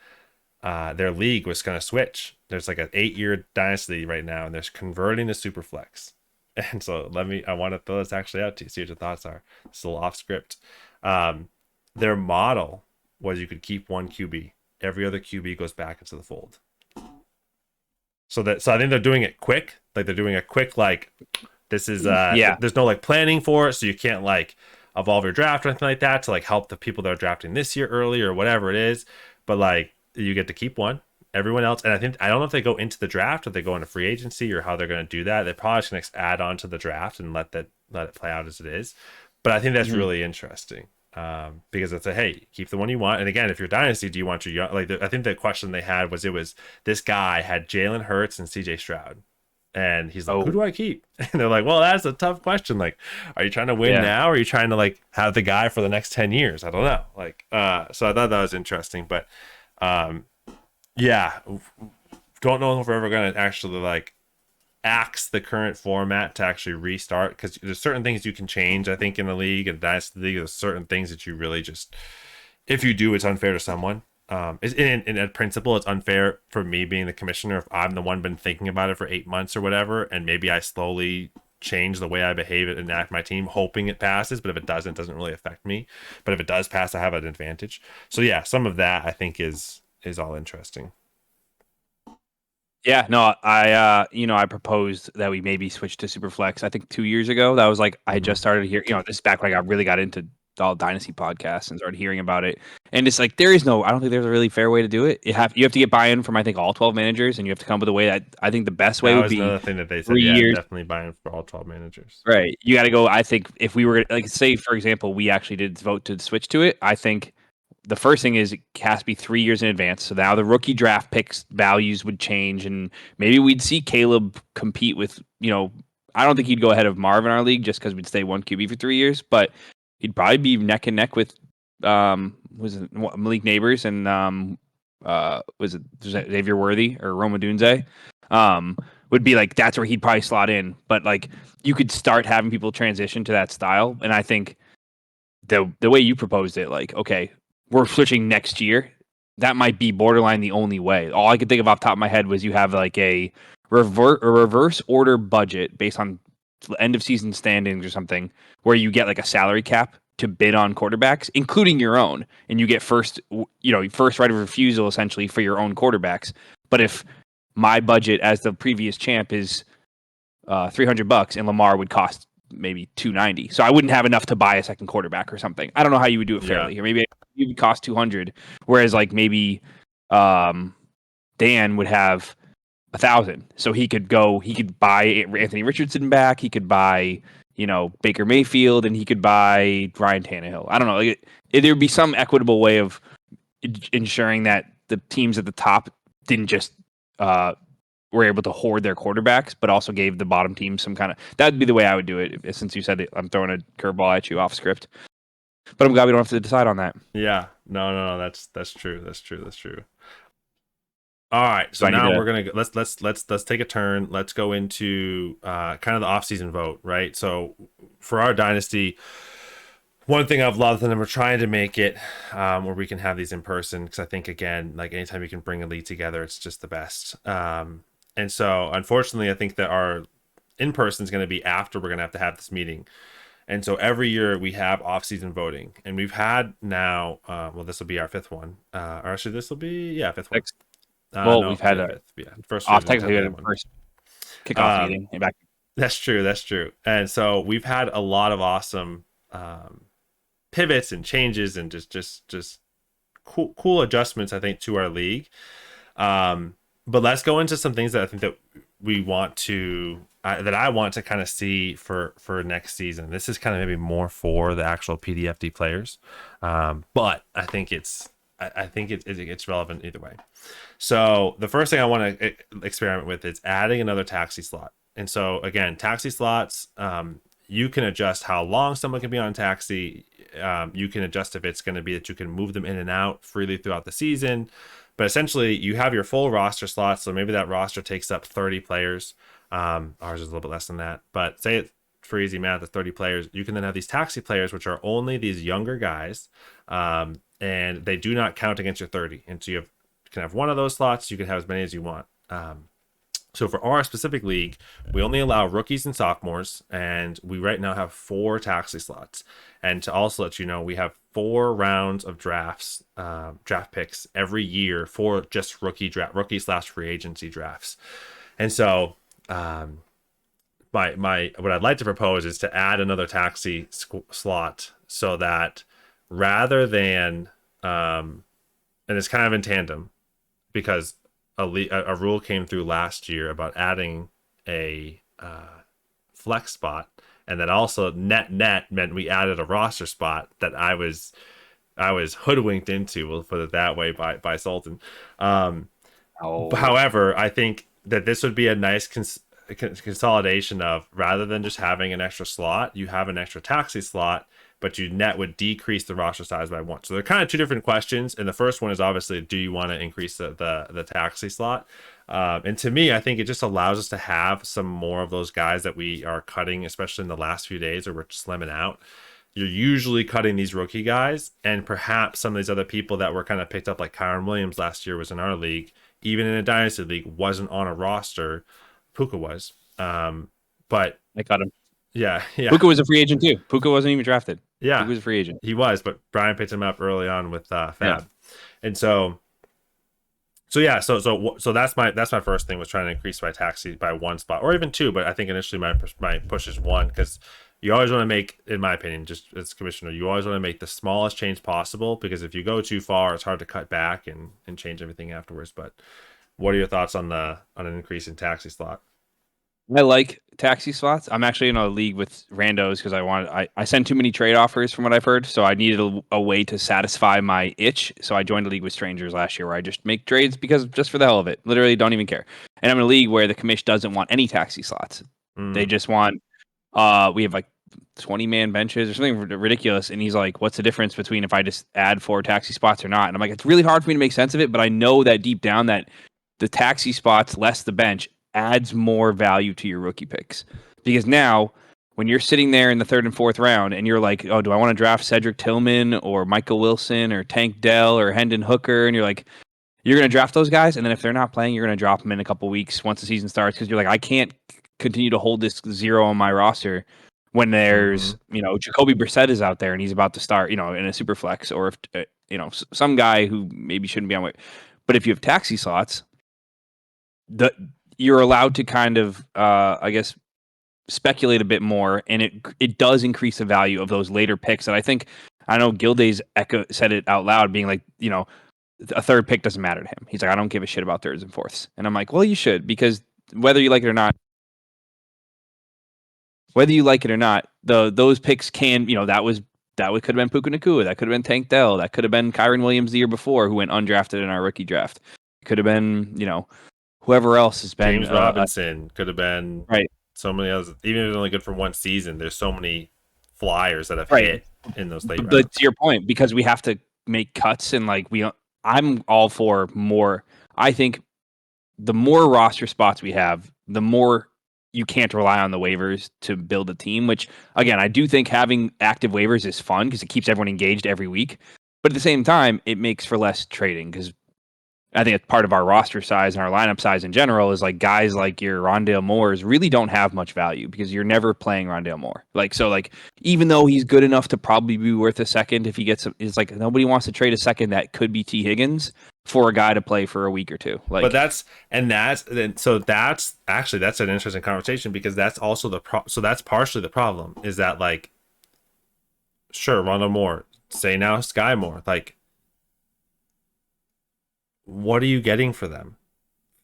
their league was going to switch. There's like an 8-year dynasty right now, and there's converting to Superflex. And so I want to throw this actually out to you, see what your thoughts are. It's a little off script. Their model was you could keep one QB. Every other QB goes back into the fold. So I think they're doing it quick. Like they're doing a quick, like, this is there's no like planning for it, so you can't like evolve your draft or anything like that to like help the people that are drafting this year early or whatever it is. But like you get to keep one. Everyone else, and I don't know if they go into the draft or they go into free agency or how they're going to do that. They're probably just going to add on to the draft and let it play out as it is. But I think that's really interesting because it's hey, keep the one you want. And again, if you're Dynasty, do you want your young? Like I think the question they had was this guy had Jalen Hurts and CJ Stroud, and he's like, who do I keep? And they're like, well, that's a tough question. Like, are you trying to win now, or are you trying to like have the guy for the next 10 years? I don't know. Like, so I thought that was interesting, but. Yeah, don't know if we're ever going to actually like axe the current format to actually restart, because there's certain things you can change. I think in the league and Dynasty League, there's certain things that you really just, if you do, it's unfair to someone. In principle, it's unfair for me being the commissioner if I'm the one been thinking about it for 8 months or whatever, and maybe I slowly change the way I behave and act my team, hoping it passes. But if it doesn't, it doesn't really affect me. But if it does pass, I have an advantage. So yeah, some of that I think is all interesting. Yeah, no, I proposed that we maybe switch to Superflex. I think 2 years ago. That was like I just started hearing. This is back when I really got into all Dynasty podcasts and started hearing about it. And it's like I don't think there's a really fair way to do it. You have to get buy-in from I think all 12 managers, and you have to come up with a way that I think the best way would be another thing that they said. 3 years. Definitely buy-in for all 12 managers. Right. You got to go. I think if we were like, say for example, we actually did vote to switch to it. I think the first thing is it has to be 3 years in advance. So now the rookie draft picks values would change, and maybe we'd see Caleb compete with, I don't think he'd go ahead of Marv in our league just because we'd stay one QB for 3 years, but he'd probably be neck and neck with Malik Neighbors and was it Xavier Worthy or Roma Dunze? Would be like that's where he'd probably slot in. But like you could start having people transition to that style, and I think the way you proposed it, like okay, we're switching next year, that might be borderline the only way. All I could think of off the top of my head was you have like a reverse order budget based on end of season standings or something, where you get like a salary cap to bid on quarterbacks, including your own, and you get first right of refusal essentially for your own quarterbacks. But if my budget as the previous champ is $300 and Lamar would cost maybe $290, so I wouldn't have enough to buy a second quarterback or something. I don't know how you would do it fairly, or maybe it would cost $200, whereas like maybe Dan would have $1,000, so he could buy Anthony Richardson back, he could buy Baker Mayfield, and he could buy Ryan Tannehill. I don't know, like there would be some equitable way of ensuring that the teams at the top didn't just were able to hoard their quarterbacks, but also gave the bottom team some kind of. That'd be the way I would do it. Since you said it, I'm throwing a curveball at you off script, but I'm glad we don't have to decide on that. Yeah, no, that's true. That's true. All right, so now we're gonna let's take a turn. Let's go into kind of the off-season vote, right? So for our dynasty, one thing I've loved, and we're trying to make it where we can have these in person, because I think again, like anytime you can bring a league together, it's just the best. And so unfortunately, I think that our in person is going to be after we're going to have this meeting. And so every year we have off-season voting, and we've had now. Well, this will be our fifth one, or actually this will be fifth one. Well, we've had first technically we had a first kickoff meeting. Back. That's true. And so we've had a lot of awesome pivots and changes and just cool adjustments, I think, to our league. But let's go into some things that I think that we want to that I want to kind of see for next season. This is kind of maybe more for the actual PDFD players, but I think it's relevant either way. So the first thing I want to experiment with is adding another taxi slot. And so again, taxi slots, you can adjust how long someone can be on taxi. You can adjust if it's going to be that you can move them in and out freely throughout the season. But essentially, you have your full roster slots. So maybe that roster takes up 30 players. Ours is a little bit less than that. But say it for easy math, the 30 players. You can then have these taxi players, which are only these younger guys. And they do not count against your 30. And so you can have one of those slots. You can have as many as you want. So for our specific league, we only allow rookies and sophomores, and we right now have 4 taxi slots. And to also let you know, we have 4 rounds of draft picks every year for just rookie/free agency drafts. And so, what I'd like to propose is to add another taxi slot so that rather than, and it's kind of in tandem because a rule came through last year about adding a flex spot, and then also net meant we added a roster spot that I was hoodwinked into, we'll put it that way, by Sultan. However, I think that this would be a nice consolidation of, rather than just having an extra slot, you have an extra taxi slot, but you net would decrease the roster size by 1. So they're kind of 2 different questions. And the first one is obviously, do you want to increase the taxi slot? And to me, I think it just allows us to have some more of those guys that we are cutting, especially in the last few days where we're slimming out. You're usually cutting these rookie guys, and perhaps some of these other people that were kind of picked up, like Kyron Williams last year was in our league, even in a Dynasty league, wasn't on a roster. Puka was. But I cut him. Yeah. Puka was a free agent too. Puka wasn't even drafted. Yeah, he was a free agent. He was, but Brian picked him up early on with Fab, and so that's my first thing, was trying to increase my taxi by 1 spot or even 2. But I think initially my push is 1, because you always want to make, in my opinion, just as commissioner, you always want to make the smallest change possible, because if you go too far, it's hard to cut back and change everything afterwards. But what are your thoughts on an increase in taxi slot? I like taxi slots. I'm actually in a league with randos because I sent too many trade offers from what I've heard. So I needed a way to satisfy my itch. So I joined a league with strangers last year where I just make trades just for the hell of it. Literally don't even care. And I'm in a league where the commish doesn't want any taxi slots. They just want, we have like 20-man benches or something ridiculous. And he's like, what's the difference between if I just add 4 taxi spots or not? And I'm like, it's really hard for me to make sense of it, but I know that deep down that the taxi spots less the bench adds more value to your rookie picks. Because now, when you're sitting there in the 3rd and 4th round and you're like, oh, do I want to draft Cedric Tillman or Michael Wilson or Tank Dell or Hendon Hooker? And you're like, you're going to draft those guys. And then if they're not playing, you're going to drop them in a couple weeks once the season starts, because you're like, I can't continue to hold this 0 on my roster when there's, Jacoby Brissett is out there and he's about to start, in a super flex, or if, some guy who maybe shouldn't be on way. But if you have taxi slots, you're allowed to kind of, speculate a bit more, and it does increase the value of those later picks. And I know Gildays said it out loud, being like, a 3rd pick doesn't matter to him. He's like, I don't give a shit about 3rds and 4ths. And I'm like, well, you should, because whether you like it or not, those picks can, that could have been Puka Nacua, that could have been Tank Dell, that could have been Kyron Williams the year before, who went undrafted in our rookie draft. It could have been, whoever else has been. James Robinson could have been, right. So many others. Even if it's only good for 1 season, there's so many flyers that have hit in those late rounds. But to your point, because we have to make cuts, and I'm all for more. I think the more roster spots we have, the more you can't rely on the waivers to build a team, which, again, I do think having active waivers is fun because it keeps everyone engaged every week. But at the same time, it makes for less trading, because I think it's part of our roster size and our lineup size in general is like guys like your Rondale Moores really don't have much value because you're never playing Rondale Moore. Even though he's good enough to probably be worth a second, if he gets, it's like nobody wants to trade a second that could be T. Higgins for a guy to play for a week or two. But that's an interesting conversation, because that's also that's partially the problem, is that sure, Rondale Moore, say now Sky Moore, what are you getting for them?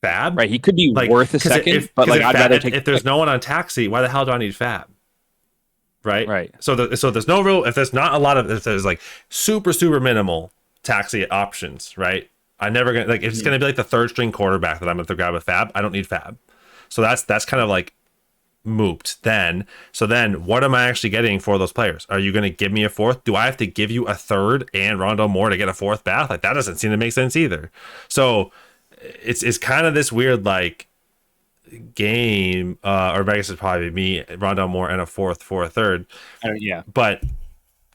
fab. Right. He could be Like, worth a second, but like I'd rather take. If there's no one on taxi, why the hell do I need fab? Right. Right. So there's no real, if there's not a lot of, if there's like super minimal taxi options, right? I'm never gonna, like, if it's gonna be like the third string quarterback that I'm gonna grab a fab, I don't need fab. So that's kind of like moot then. So then what am I actually getting for those players? Are you going to give me a fourth? Do I have to give you a third and Rondale Moore to get a fourth bath? Like, that doesn't seem to make sense either. So it's kind of this weird like game, or I guess it's probably me, Rondale Moore, and a fourth for a third. Yeah. But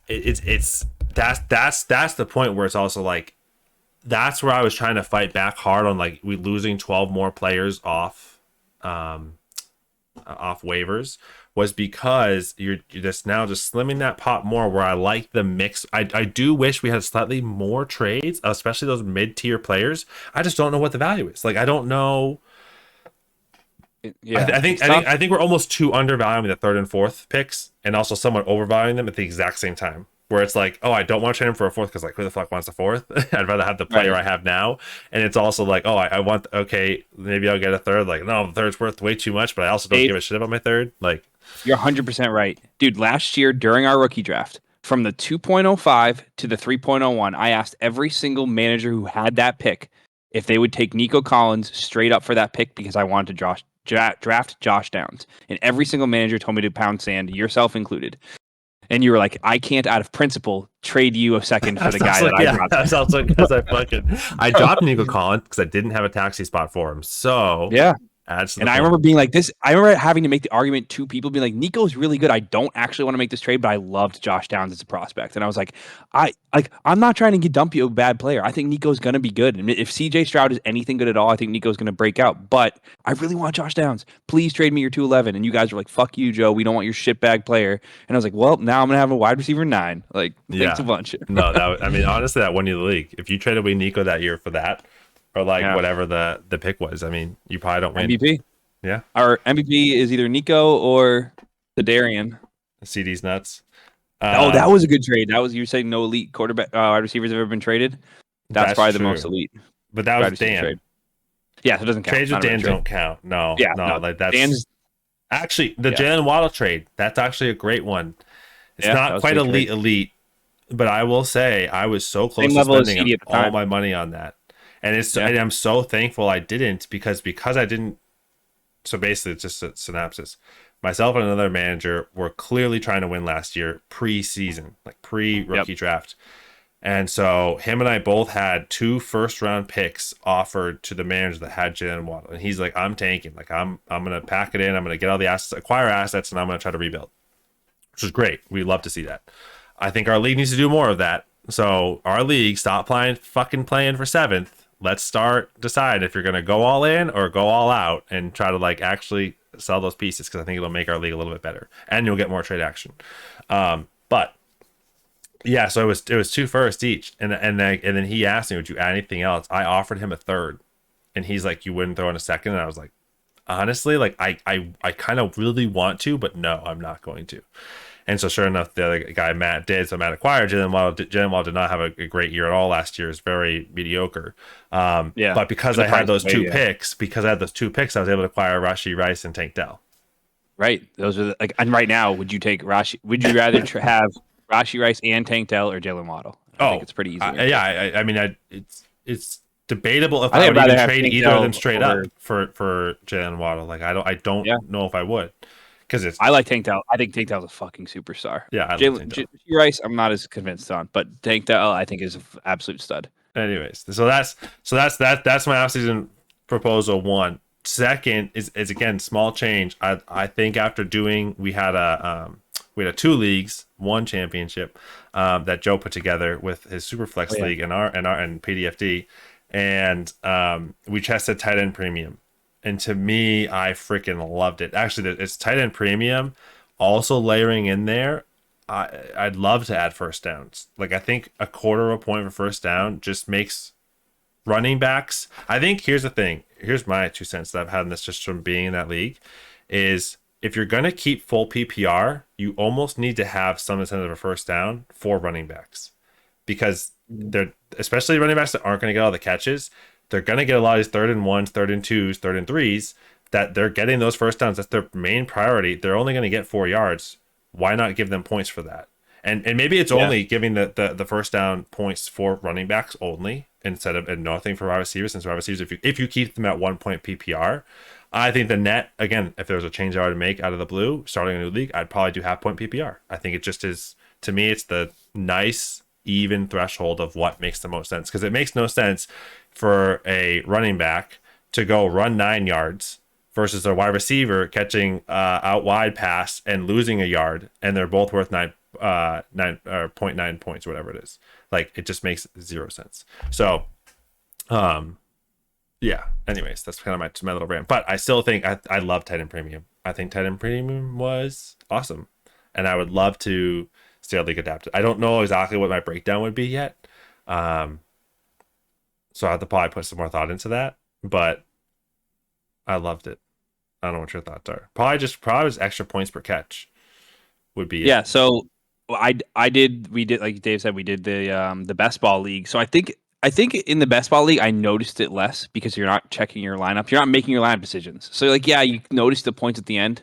it's that's the point where it's also like, that's where I was trying to fight back hard on, like, we losing 12 more players off waivers, was because you're just now just slimming that pot more, where I like the mix. I do wish we had slightly more trades, especially those mid-tier players. I just don't know what the value is. Like, I don't know. Yeah, I think we're almost too undervaluing the third and fourth picks, and also somewhat overvaluing them at the exact same time. Where it's like, oh, I don't want to trade him for a fourth because, like, who the fuck wants a fourth? I'd rather have the player I have now. And it's also like, oh, I want, okay, maybe I'll get a third. Like, no, the third's worth way too much, but I also don't give a shit about my third. Like, you're 100% right, dude. Last year during our rookie draft, from the 2.05 to the 3.01, I asked every single manager who had that pick if they would take Nico Collins straight up for that pick, because I wanted to draft Josh Downs. And every single manager told me to pound sand, yourself included. And you were like, I can't, out of principle, trade you a second for the guy that I dropped. That's also because I dropped Nico Collins because I didn't have a taxi spot for him. So yeah. And I remember being like this. I remember having to make the argument to people, being like, Nico's really good. I don't actually want to make this trade, but I loved Josh Downs as a prospect. And I was like, I'm not trying to dump you a bad player. I think Nico's going to be good. And if CJ Stroud is anything good at all, I think Nico's going to break out. But I really want Josh Downs. Please trade me your 211. And you guys were like, fuck you, Joe. We don't want your shitbag player. And I was like, well, now I'm going to have a wide receiver 9. Like, thanks a bunch. No, I mean, honestly, that won you the league. If you traded away Nico that year for that, or like whatever the pick was, I mean, you probably don't win. MVP. Yeah. Our MVP is either Nico or the Darian. CD's nuts. That was a good trade. That was, you were saying no elite quarterback wide receivers have ever been traded. That's probably the most elite. But that was Dan. Trade. Yeah, so it doesn't count. Trades with Dan don't count. No. Yeah, no, like that's Dan's actually the Jalen Waddle trade. That's actually a great one. It's not quite elite, but I will say I was so close to spending all my money on that. And and I'm so thankful I didn't, because I didn't. So basically, it's just a synopsis. Myself and another manager were clearly trying to win last year, pre-season, like pre-rookie draft. And so him and I both had 2 first-round picks offered to the manager that had Jalen Waddle. And he's like, I'm tanking. Like, I'm going to pack it in. I'm going to get all the assets, acquire assets, and I'm going to try to rebuild. Which is great. We love to see that. I think our league needs to do more of that. So our league, stop playing for 7th. Let's decide if you're going to go all in or go all out and try to like actually sell those pieces, because I think it'll make our league a little bit better and you'll get more trade action. But yeah, so it was 2 firsts each, and then he asked me, would you add anything else? I offered him a third, and he's like, you wouldn't throw in a second? And I was like, honestly, like I kind of really want to, but no, I'm not going to. And so sure enough, the other guy, Matt, did. So Matt acquired Jalen Waddle. Jalen Waddle did not have a great year at all last year. It was very mediocre. But because I had those 2 picks, I was able to acquire Rashee Rice and Tank Dell. Right. Those are and right now, would you take Rashi? Would you rather have Rashee Rice and Tank Dell or Jalen Waddle? I think it's pretty easy. I mean, it's debatable if I would even trade either of them straight up for Jalen Waddle. Like, I don't know if I would. Because I like Tank Dell. I think Tank Dell's a fucking superstar. Yeah, I love Tank Dell. Rice, I'm not as convinced on, but Tank Dell, I think, is an absolute stud. Anyways, so that's my offseason proposal 1. Second is again small change. I think after we had a 2 leagues, 1 championship that Joe put together with his Superflex league and PDFD, and we tested tight end premium. And to me, I freaking loved it. Actually, it's tight end premium. Also layering in there, I'd love to add first downs. Like, I think a quarter of a point for first down just makes running backs. I think here's the thing. Here's my 2 cents that I've had in this just from being in that league is, if you're going to keep full PPR, you almost need to have some incentive of first down for running backs, because they're, especially running backs that aren't going to get all the catches, they're going to get a lot of these 3rd and 1s, 3rd and 2s, 3rd and 3s, that they're getting those first downs. That's their main priority. They're only going to get 4 yards. Why not give them points for that? And maybe it's only giving the first down points for running backs only instead of nothing for wide receivers. Since wide receivers, if you keep them at 1 point PPR, I think the net, again, if there was a change I would make out of the blue, starting a new league, I'd probably do half point PPR. I think it just is, to me, it's the nice, even threshold of what makes the most sense. Because it makes no sense for a running back to go run 9 yards versus a wide receiver catching out wide pass and losing a yard, and they're both worth 0.9 points or whatever it is. Like, it just makes zero sense. So, yeah. Anyways, that's kind of my little rant. But I still think I love tight end premium. I think tight end premium was awesome, and I would love to see how league adapted. I don't know exactly what my breakdown would be yet, so I have to probably put some more thought into that. But I loved it. I don't know what your thoughts are. Probably just extra points per catch would be Yeah. it. So we did like Dave said, we did the best ball league. So I think in the best ball league I noticed it less because you're not checking your lineup. You're not making your lineup decisions. So like, yeah, you notice the points at the end,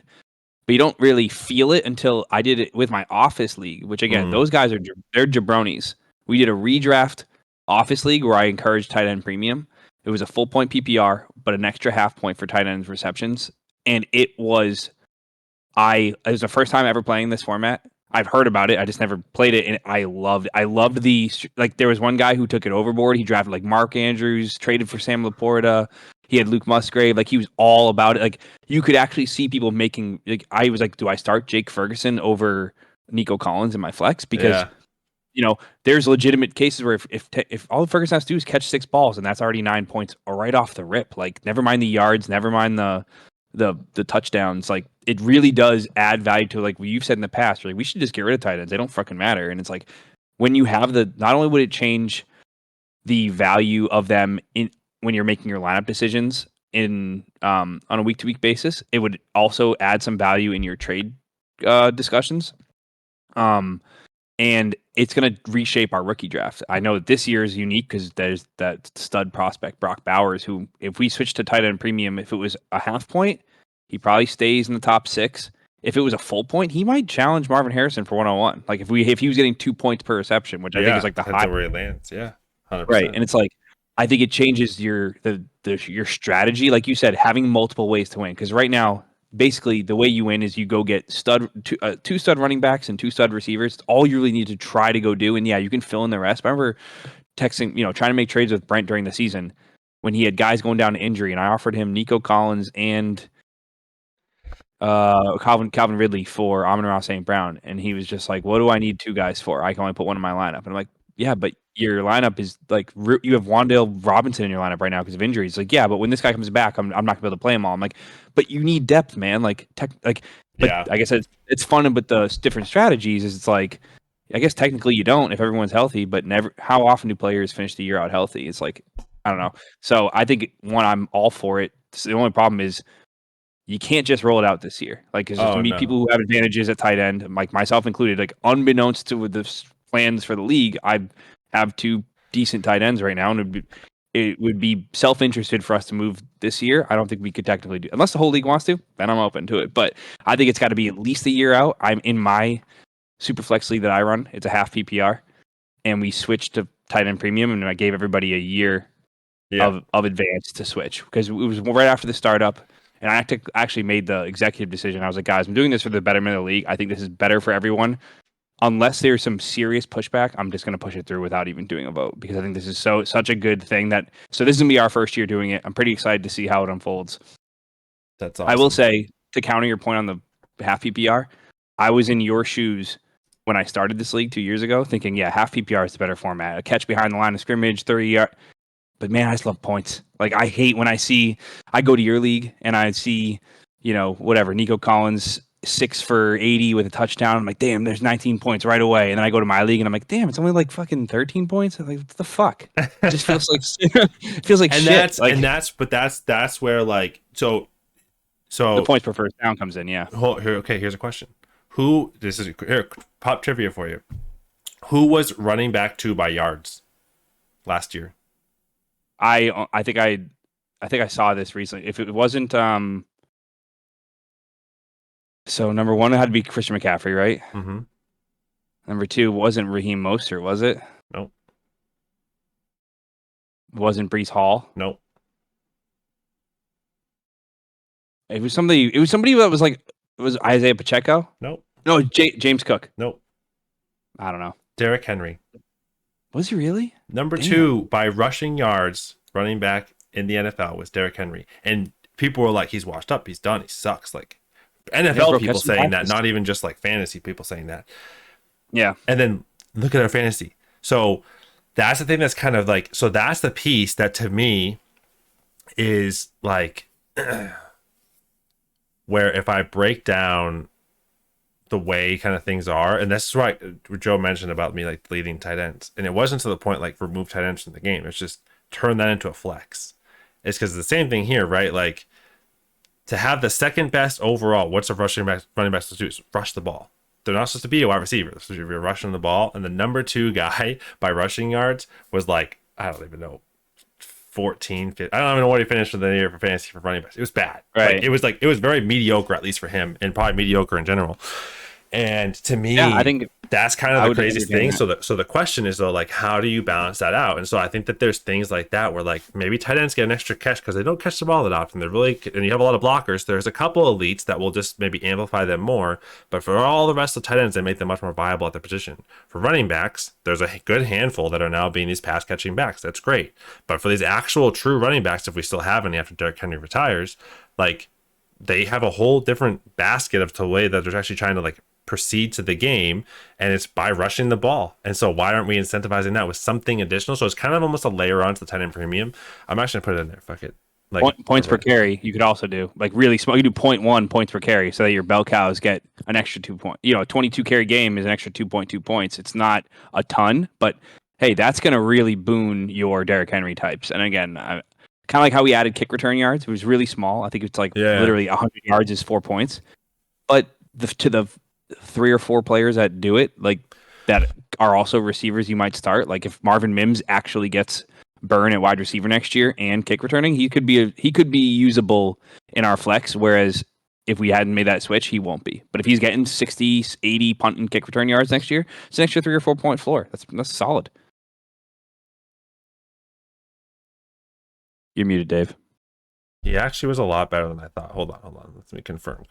but you don't really feel it until I did it with my office league, which again, those guys they're jabronis. We did a redraft office league where I encouraged tight end premium. It was a full point PPR, but an extra half point for tight end receptions. And it was the first time ever playing this format. I've heard about it. I just never played it, and I loved there was one guy who took it overboard. He drafted like Mark Andrews, traded for Sam Laporta. He had Luke Musgrave. Like, he was all about it. Like, you could actually see people making, like, I was like, do I start Jake Ferguson over Nico Collins in my flex? Because there's legitimate cases where if all Ferguson has to do is catch 6 balls and that's already 9 points right off the rip. Like, never mind the yards, never mind the touchdowns. Like, it really does add value to, like what you've said in the past. Like, we should just get rid of tight ends. They don't fucking matter. And it's like, when you have not only would it change the value of them when you're making your lineup decisions on a week to week basis, it would also add some value in your trade discussions. And it's going to reshape our rookie draft. I know this year is unique because there's that stud prospect, Brock Bowers, who, if we switch to tight end premium, if it was a half point, he probably stays in the top 6. If it was a full point, he might challenge Marvin Harrison for 101. Like, if he was getting 2 points per reception, which I think is like the high where he lands. Yeah. 100%. Right. And it's like, I think it changes your strategy. Like you said, having multiple ways to win. Because right now, basically, the way you win is you go get two stud running backs and 2 stud receivers. It's all you really need to try to go do. And yeah, you can fill in the rest. But I remember texting, trying to make trades with Brent during the season when he had guys going down to injury, and I offered him Nico Collins and Calvin Ridley for Amon-Ra St. Brown, and he was just like, "What do I need 2 guys for? I can only put one in my lineup." And I'm like, "Yeah, but your lineup is like, you have Wan'Dale Robinson in your lineup right now because of injuries." Like, "Yeah, but when this guy comes back, I'm not gonna be able to play them all." I'm like, "But you need depth, man." But I guess it's fun, but the different strategies is, it's like, I guess technically you don't if everyone's healthy, but never. How often do players finish the year out healthy? It's like, I don't know. So I think, I'm all for it. So the only problem is, you can't just roll it out this year. Like, because there's gonna be people who have advantages at tight end, like myself included. Like, unbeknownst to the plans for the league, I have 2 decent tight ends right now, and it would be self-interested for us to move this year. I don't think we could technically do, unless the whole league wants to. Then I'm open to it. But I think it's got to be at least a year out. I'm in my super flex league that I run. It's a half PPR, and we switched to tight end premium, and I gave everybody a year of advance to switch, because it was right after the startup. And I actually made the executive decision. I was like, "Guys, I'm doing this for the betterment of the league. I think this is better for everyone. Unless there's some serious pushback, I'm just going to push it through without even doing a vote, because I think this is such a good thing so this is going to be our first year doing it. I'm pretty excited to see how it unfolds." That's awesome. I will say, to counter your point on the half PPR, I was in your shoes when I started this league 2 years ago, thinking, yeah, half PPR is the better format. A catch behind the line of scrimmage, 30 yards. But man, I just love points. Like, I hate when I go to your league and I see, whatever, Nico Collins 6 for 80 with a touchdown. I'm like, damn, there's 19 points right away. And then I go to my league and I'm like, damn, it's only like fucking 13 points. I'm like, what the fuck? It just feels like it feels like shit. That's where, like, so the points per first down comes in. Yeah. Here's a question. Pop trivia for you. Who was running back 2 by yards last year? I think I saw this recently. If it wasn't so number one, it had to be Christian McCaffrey, right? Mm-hmm. Number two wasn't Raheem Mostert, was it? Nope. Wasn't Breece Hall? Nope. It was somebody that was like, it was Isaiah Pacheco? Nope. No, James Cook. Nope. I don't know. Derrick Henry. Was he really? Number Damn. 2 by rushing yards, running back in the NFL was Derrick Henry. And people were like, he's washed up, he's done, he sucks. Like NFL people saying that, not even just like fantasy people saying that. Yeah. And then look at our fantasy. So that's the thing that's kind of like, so that's the piece that to me is like where if I break down the way kind of things are, and this is what Joe mentioned about me like deleting tight ends, and it wasn't to the point like remove tight ends from the game, it's just turn that into a flex. It's because the same thing here, right? Like to have the second best overall, what's a running back supposed to do? Is rush the ball. They're not supposed to be a wide receiver. They're supposed to be rushing the ball, and the number 2 guy by rushing yards was like, I don't even know, 14, 15. I don't even know what he finished in the year for fantasy for running backs. It was bad. Right. Like, it was very mediocre, at least for him, and probably mediocre in general. And to me, I think that's kind of the craziest thing. So the question is though, like, how do you balance that out? And so I think that there's things like that where like maybe tight ends get an extra catch because they don't catch the ball that often. They're really, and you have a lot of blockers. There's a couple elites that will just maybe amplify them more, but for all the rest of the tight ends, they make them much more viable at their position. For running backs, there's a good handful that are now being these pass catching backs. That's great. But for these actual true running backs, if we still have any after Derrick Henry retires, like they have a whole different basket of the way that they're actually trying to like proceed to the game, and it's by rushing the ball. And so why aren't we incentivizing that with something additional? So it's kind of almost a layer onto the tight end premium. I'm actually gonna put it in there. Fuck it. Like points per carry, you could also do like really small. You do 0.1 points per carry, so that your bell cows get an extra 2 points. You know, a 22 carry game is an extra 2.2 points. It's not a ton, but hey, that's gonna really boon your Derrick Henry types. And again, kind of like how we added kick return yards. It was really small. I think it's like literally 100 yards is 4 points. But to the 3 or 4 players that do it, like that are also receivers you might start. Like if Marvin Mims actually gets burn at wide receiver next year and kick returning, he could be usable in our flex. Whereas if we hadn't made that switch, he won't be. But if he's getting 60, 80 punt and kick return yards next year, it's an extra 3 or 4 point floor. That's solid. You're muted, Dave. he actually was a lot better than I thought. Hold on. Let me confirm.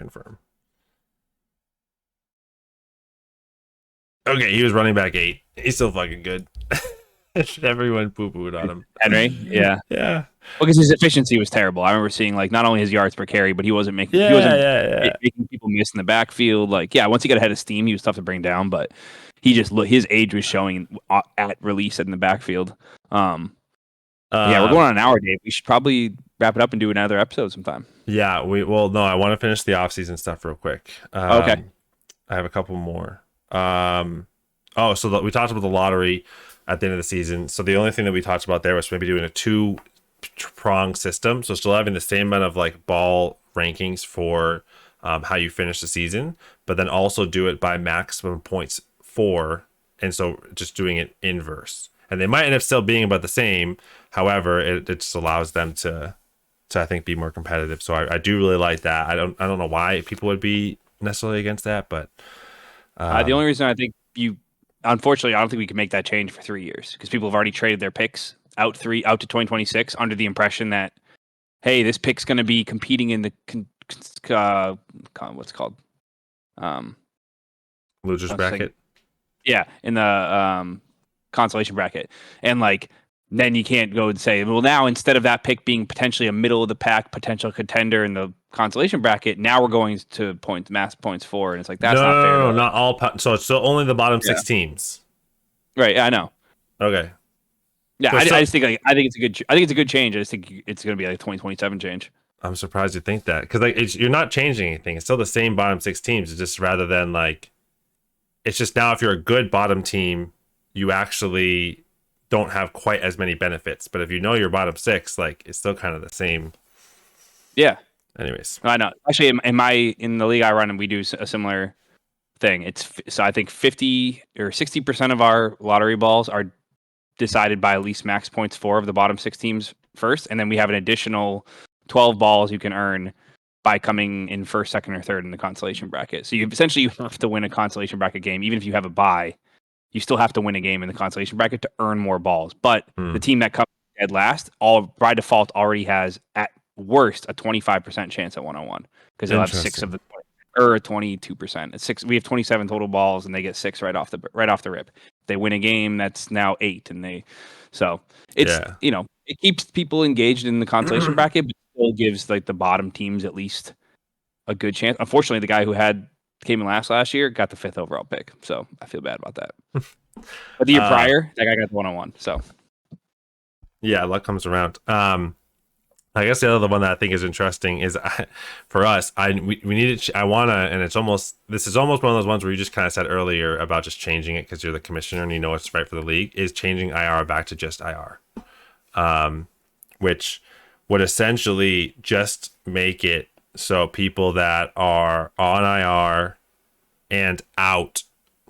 Okay, he was running back 8. He's still fucking good. Everyone poo-pooed on him. Henry? Yeah. Yeah. Because his efficiency was terrible. I remember seeing like not only his yards per carry, but he wasn't making people miss in the backfield. Like, yeah, once he got ahead of steam, he was tough to bring down, but he just his age was showing at release in the backfield. Yeah, we're going on an hour, Dave. We should probably wrap it up and do another episode sometime. Yeah, no, I want to finish the off-season stuff real quick. Okay. I have a couple more. So we talked about the lottery at the end of the season. So the only thing that we talked about there was maybe doing a 2-prong system. So still having the same amount of like ball rankings for how you finish the season, but then also do it by maximum points for, and so just doing it inverse. And they might end up still being about the same. However, it just allows them to I think be more competitive. So I do really like that. I don't know why people would be necessarily against that, but the only reason I think unfortunately, I don't think we can make that change for 3 years because people have already traded their picks out to 2026 under the impression that, hey, this pick's going to be competing in the what's it called? Losers bracket. Yeah, in the consolation bracket. And like, then you can't go and say, well, now instead of that pick being potentially a middle of the pack potential contender in the consolation bracket, now we're going to mass points for, and it's like that's not fair. No, not all. So it's still only the bottom 6 teams. Right. Yeah, I know. Okay. Yeah, I just think I think it's a good change. I just think it's going to be like a 2027 change. I'm surprised you think that because you're not changing anything. It's still the same bottom 6 teams. It's just rather than like, it's just now if you're a good bottom team, you actually don't have quite as many benefits. But if you know your bottom 6, like it's still kind of the same. Yeah. Anyways, I know. Actually, in the league I run, and we do a similar thing. So I think 50 or 60% of our lottery balls are decided by at least max points for of the bottom 6 teams first, and then we have an additional 12 balls you can earn by coming in first, second, or third in the consolation bracket. So you have to win a consolation bracket game, even if you have a bye. You still have to win a game in the consolation bracket to earn more balls. But the team that comes dead last, by default, already has at worst a 25% chance at 1-on-1 because they'll have 6 of the or 22%. It's 6. We have 27 total balls, and they get 6 right off the rip. If they win a game, that's now 8, and it's it keeps people engaged in the consolation bracket, but still gives like the bottom teams at least a good chance. Unfortunately, the guy who came in last year got the 5th overall pick, so I feel bad about that. But the year prior, that guy got the 1-on-1. So yeah, luck comes around. I guess the other one that I think is interesting is for us. We need to. I wanna, and this is almost one of those ones where you just kind of said earlier about just changing it because you're the commissioner and you know what's right for the league. Is changing IR back to just IR, which would essentially just make it so people that are on IR and out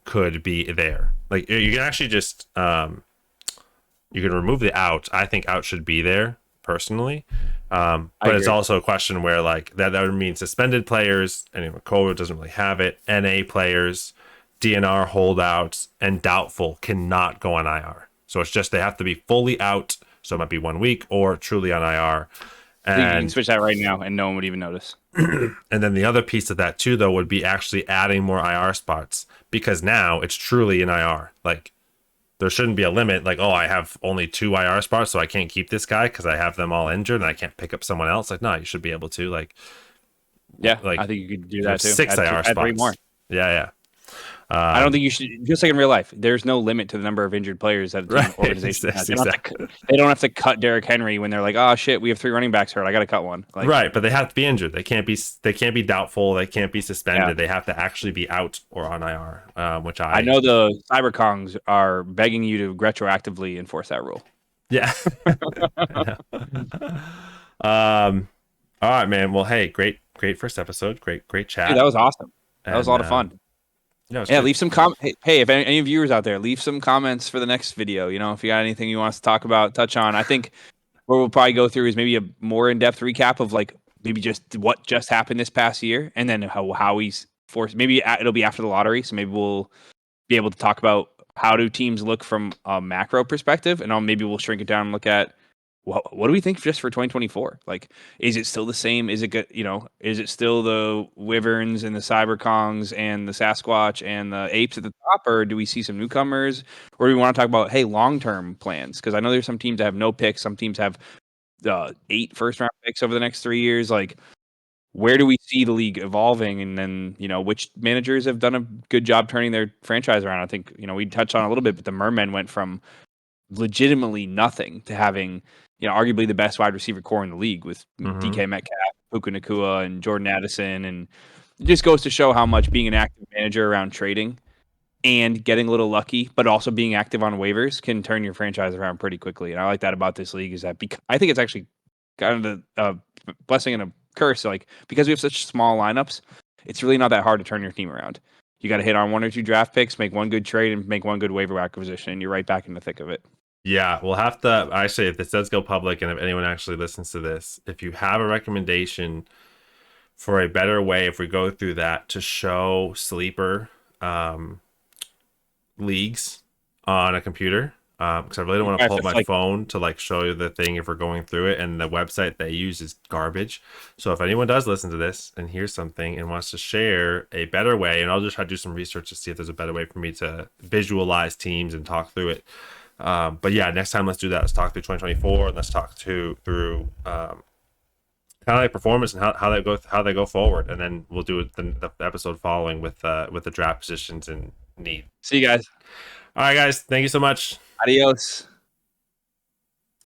could be there. Like you can actually just you can remove the out. I think out should be there personally, but it's also a question where like that would mean suspended players, and COVID doesn't really have it. NA players, DNR holdouts, and doubtful cannot go on IR. So it's just they have to be fully out. So it might be 1 week or truly on IR. And you can switch that right now, and no one would even notice. And then the other piece of that too, though, would be actually adding more IR spots, because now it's truly an IR. Like there shouldn't be a limit. Like, oh, I have only 2 IR spots, so I can't keep this guy because I have them all injured and I can't pick up someone else. Like, no, you should be able to. Like, I think you could do that too. 6 IR spots. Add 3 more. Yeah. I don't think you should. Just like in real life, there's no limit to the number of injured players that an organization has. They don't have to cut Derrick Henry when they're like, "Oh shit, we have 3 running backs hurt. I got to cut one." Like, right, but they have to be injured. They can't be doubtful. They can't be suspended. Yeah. They have to actually be out or on IR. Which I know the CyberKongs are begging you to retroactively enforce that rule. Yeah. All right, man. Well, hey, great first episode. Great chat. Dude, that was awesome. That was a lot of fun. Yeah, leave some Hey, if any viewers out there, leave some comments for the next video. You know, if you got anything you want us to talk about, touch on. I think what we'll probably go through is maybe a more in-depth recap of like maybe just what just happened this past year, and then how he's forced. Maybe it'll be after the lottery, so maybe we'll be able to talk about how do teams look from a macro perspective, and maybe we'll shrink it down and look at what do we think just for 2024? Like, is it still the same? Is it good? You know, is it still the Wyverns and the CyberKongs and the Sasquatch and the Apes at the top, or do we see some newcomers? Or do we want to talk about, hey, long-term plans? Because I know there's some teams that have no picks. Some teams have 8 first-round picks over the next 3 years. Like, where do we see the league evolving? And then, you know, which managers have done a good job turning their franchise around? I think, you know, we touched on a little bit, but the Mermen went from legitimately nothing to having, you know, arguably the best wide receiver core in the league with DK Metcalf, Puka Nacua, and Jordan Addison. And it just goes to show how much being an active manager around trading and getting a little lucky, but also being active on waivers can turn your franchise around pretty quickly. And I like that about this league is that I think it's actually kind of a blessing and a curse. Like, because we have such small lineups, it's really not that hard to turn your team around. You got to hit on 1 or 2 draft picks, make 1 good trade, and make 1 good waiver acquisition, and you're right back in the thick of it. Yeah, we'll have to actually, if this does go public and if anyone actually listens to this, if you have a recommendation for a better way, if we go through that, to show sleeper leagues on a computer, because I really don't want to pull up my phone to like show you the thing if we're going through it, and the website they use is garbage. So if anyone does listen to this and hears something and wants to share a better way, and I'll just try to do some research to see if there's a better way for me to visualize teams and talk through it. But yeah, next time let's do that. Let's talk through 2024 and let's talk through kind of like performance and how they go forward, and then we'll do the episode following with the draft positions and need. See you guys. All right, guys. Thank you so much. Adios.